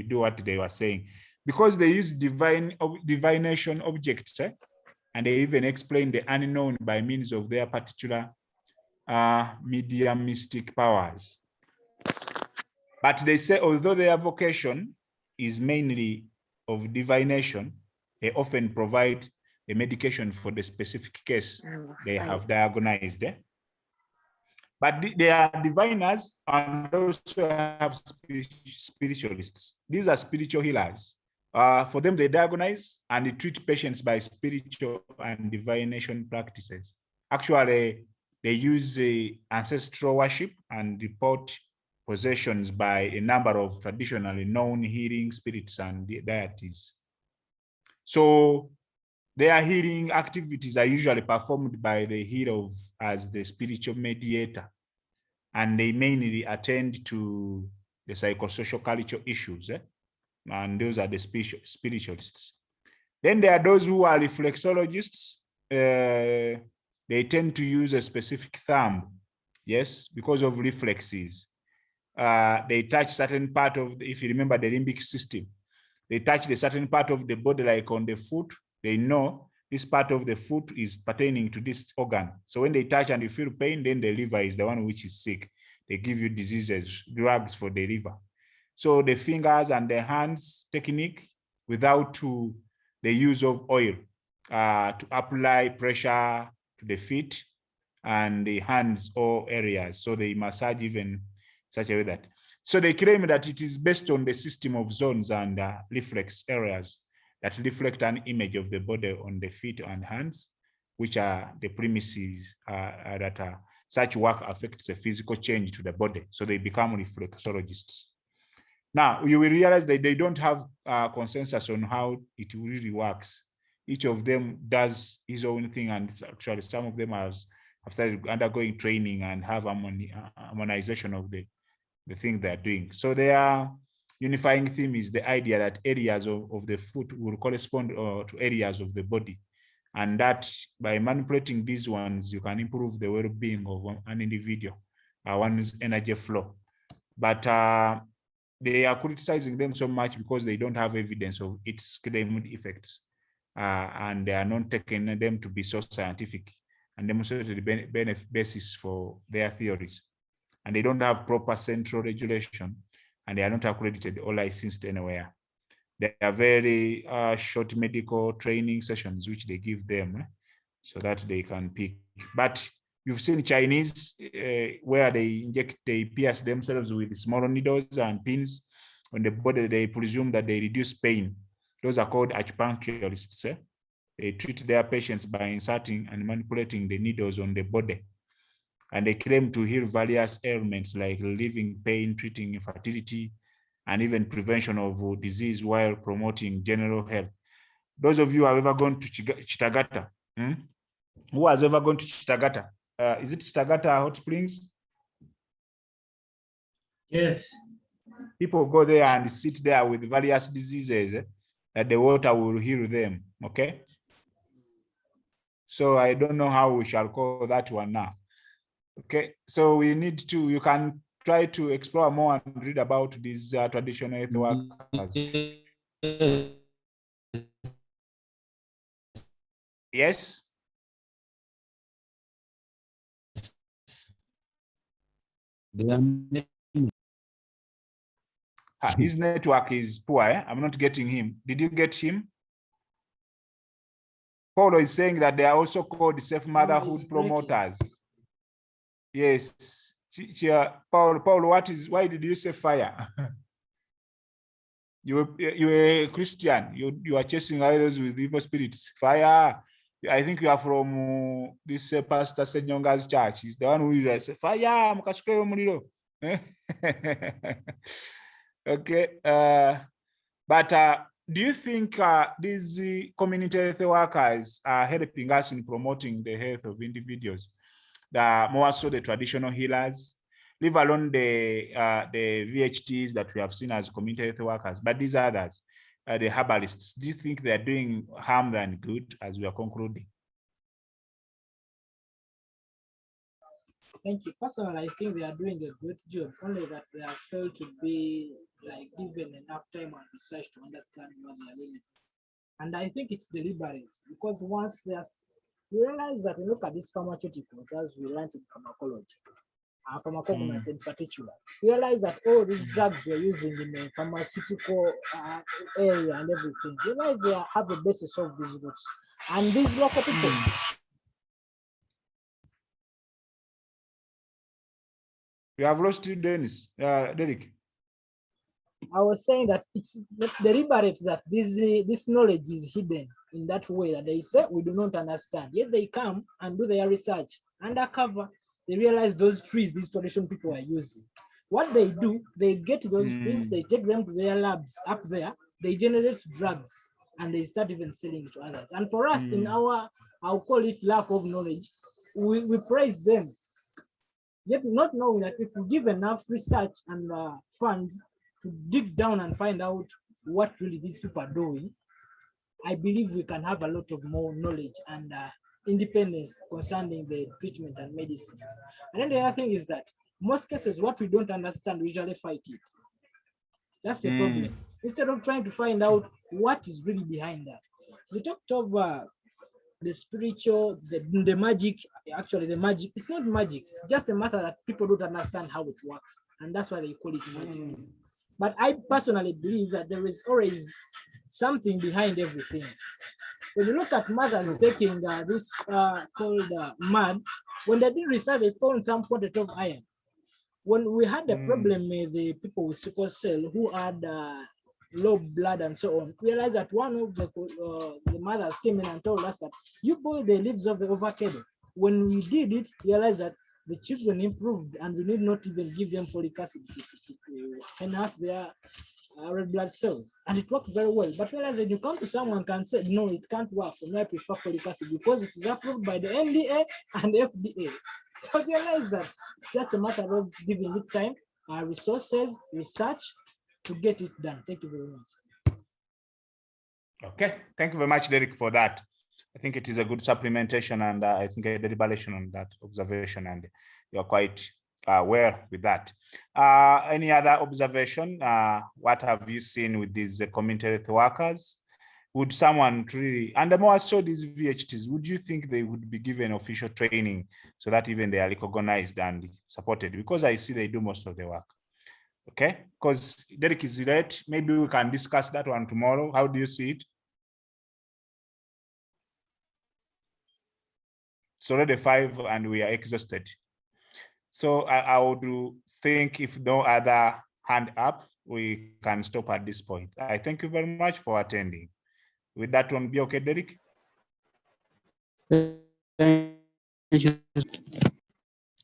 do what they were saying. Because they use divination objects, and they even explain the unknown by means of their particular mediumistic powers. But they say, although their vocation is mainly of divination, they often provide a medication for the specific case they have diagnosed. But they are diviners and also have spiritualists. These are spiritual healers. For them, they diagnose and they treat patients by spiritual and divination practices. Actually, they use ancestral worship and report possessions by a number of traditionally known healing spirits and deities. So their healing activities are usually performed by the healer as the spiritual mediator, and they mainly attend to the psychosocial cultural issues, and those are the spiritualists. Then there are those who are reflexologists. They tend to use a specific thumb, yes, because of reflexes. They touch certain part of, if you remember the limbic system, they touch the certain part of the body, like on the foot. They know this part of the foot is pertaining to this organ. So when they touch and you feel pain, then the liver is the one which is sick. They give you diseases, drugs for the liver. So the fingers and the hands technique without the use of oil to apply pressure to the feet and the hands or areas. So they massage even such a way that. So they claim that it is based on the system of zones and reflex areas that reflect an image of the body on the feet and hands, which are the premises that such work affects the physical change to the body. So they become reflexologists. Now, you will realize that they don't have consensus on how it really works. Each of them does his own thing, and actually some of them have started undergoing training and have harmonization of the thing they're doing. So their unifying theme is the idea that areas of the foot will correspond to areas of the body, and that by manipulating these ones, you can improve the well-being of an individual, one's energy flow. But they are criticizing them so much because they don't have evidence of its claimed effects, and they are not taking them to be so scientific and demonstrated benefit basis for their theories. And they don't have proper central regulation, and they are not accredited or licensed anywhere. They are very short medical training sessions which they give them so that they can pick. But you've seen Chinese where they pierce themselves with small needles and pins on the body. They presume that they reduce pain. Those are called acupuncturists. They treat their patients by inserting and manipulating the needles on the body. And they claim to heal various ailments like relieving pain, treating infertility, and even prevention of disease while promoting general health. Those of you who have ever gone to Chitagata, who has ever gone to Chitagata? Is it Chitagata Hot Springs?
Yes.
People go there and sit there with various diseases that the water will heal them, okay? So I don't know how we shall call that one now. Okay, so we need to, you can try to explore more and read about these traditional health workers. Yes? His network is poor. I'm not getting him. Did you get him? Paulo is saying that they are also called safe motherhood promoters. Yes. Paul, why did you say fire? You're a Christian. You are chasing idols with evil spirits. Fire. I think you are from this Pastor Senyonga's church. He's the one who is say fire. Okay. But do you think these community health workers are helping us in promoting the health of individuals? More so the traditional healers, leave alone the VHTs that we have seen as community health workers, but these others, the herbalists, do you think they are doing harm than good as we are concluding?
Thank you. Personally, I think they are doing a great job, only that they have failed to be like given enough time and research to understand what they are doing. And I think it's deliberate, because once they are, we realize that we look at these pharmaceuticals as we learned in pharmacology, pharmacognose in particular, we realize that all these drugs we're using in the pharmaceutical area and everything, we realize they have the basis of these roots. And these local people,
We have lost you, Dennis. Derek.
I was saying that it's deliberate that this knowledge is hidden in that way, that they say we do not understand. Yet they come and do their research undercover. They realize those trees these traditional people are using. What they do, they get those trees, they take them to their labs up there, they generate drugs, and they start even selling it to others. And for us, in our, I'll call it lack of knowledge, we praise them. Yet not knowing that if we give enough research and funds to dig down and find out what really these people are doing, I believe we can have a lot of more knowledge and independence concerning the treatment and medicines. And then the other thing is that most cases, what we don't understand, we usually fight it. That's the problem. Instead of trying to find out what is really behind that. We talked of the spiritual, the magic. Actually, the magic, it's not magic. It's just a matter that people don't understand how it works. And that's why they call it magic. But I personally believe that there is always something behind everything. When you look at mothers taking this called mud, when they did research, they found some quantity of iron. When we had the problem with the people with sickle cell who had low blood and so on. We realized that one of the mothers came in and told us that you boil the leaves of the avocado. When we did it, we realized that the children improved and we need not even give them folic acid to enhance their red blood cells, and it worked very well. But whereas when you come to someone can say, no, it can't work for me, I prefer folic acid because it is approved by the NDA and FDA. But realize that it's just a matter of giving it time, resources, research to get it done. Thank you very much.
Okay, thank you very much, Derek, for that. I think it is a good supplementation, and I think a deliberation on that observation, and you're quite aware with that. Any other observation? What have you seen with these community health workers? Would someone really, and the more so these VHTs, would you think they would be given official training so that even they are recognized and supported? Because I see they do most of the work. Okay, because Derek is late. Maybe we can discuss that one tomorrow. How do you see it? It's already 5 and we are exhausted. So I would think if no other hand up, we can stop at this point. I thank you very much for attending. Will that one be okay, Derek?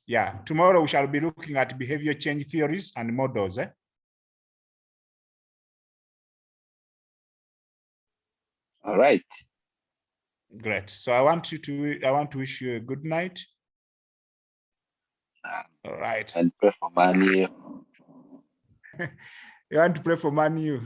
Yeah, tomorrow we shall be looking at behavior change theories and models.
All right.
Great. So I want to wish you a good night. All right.
And pray for money.
You want to pray for money?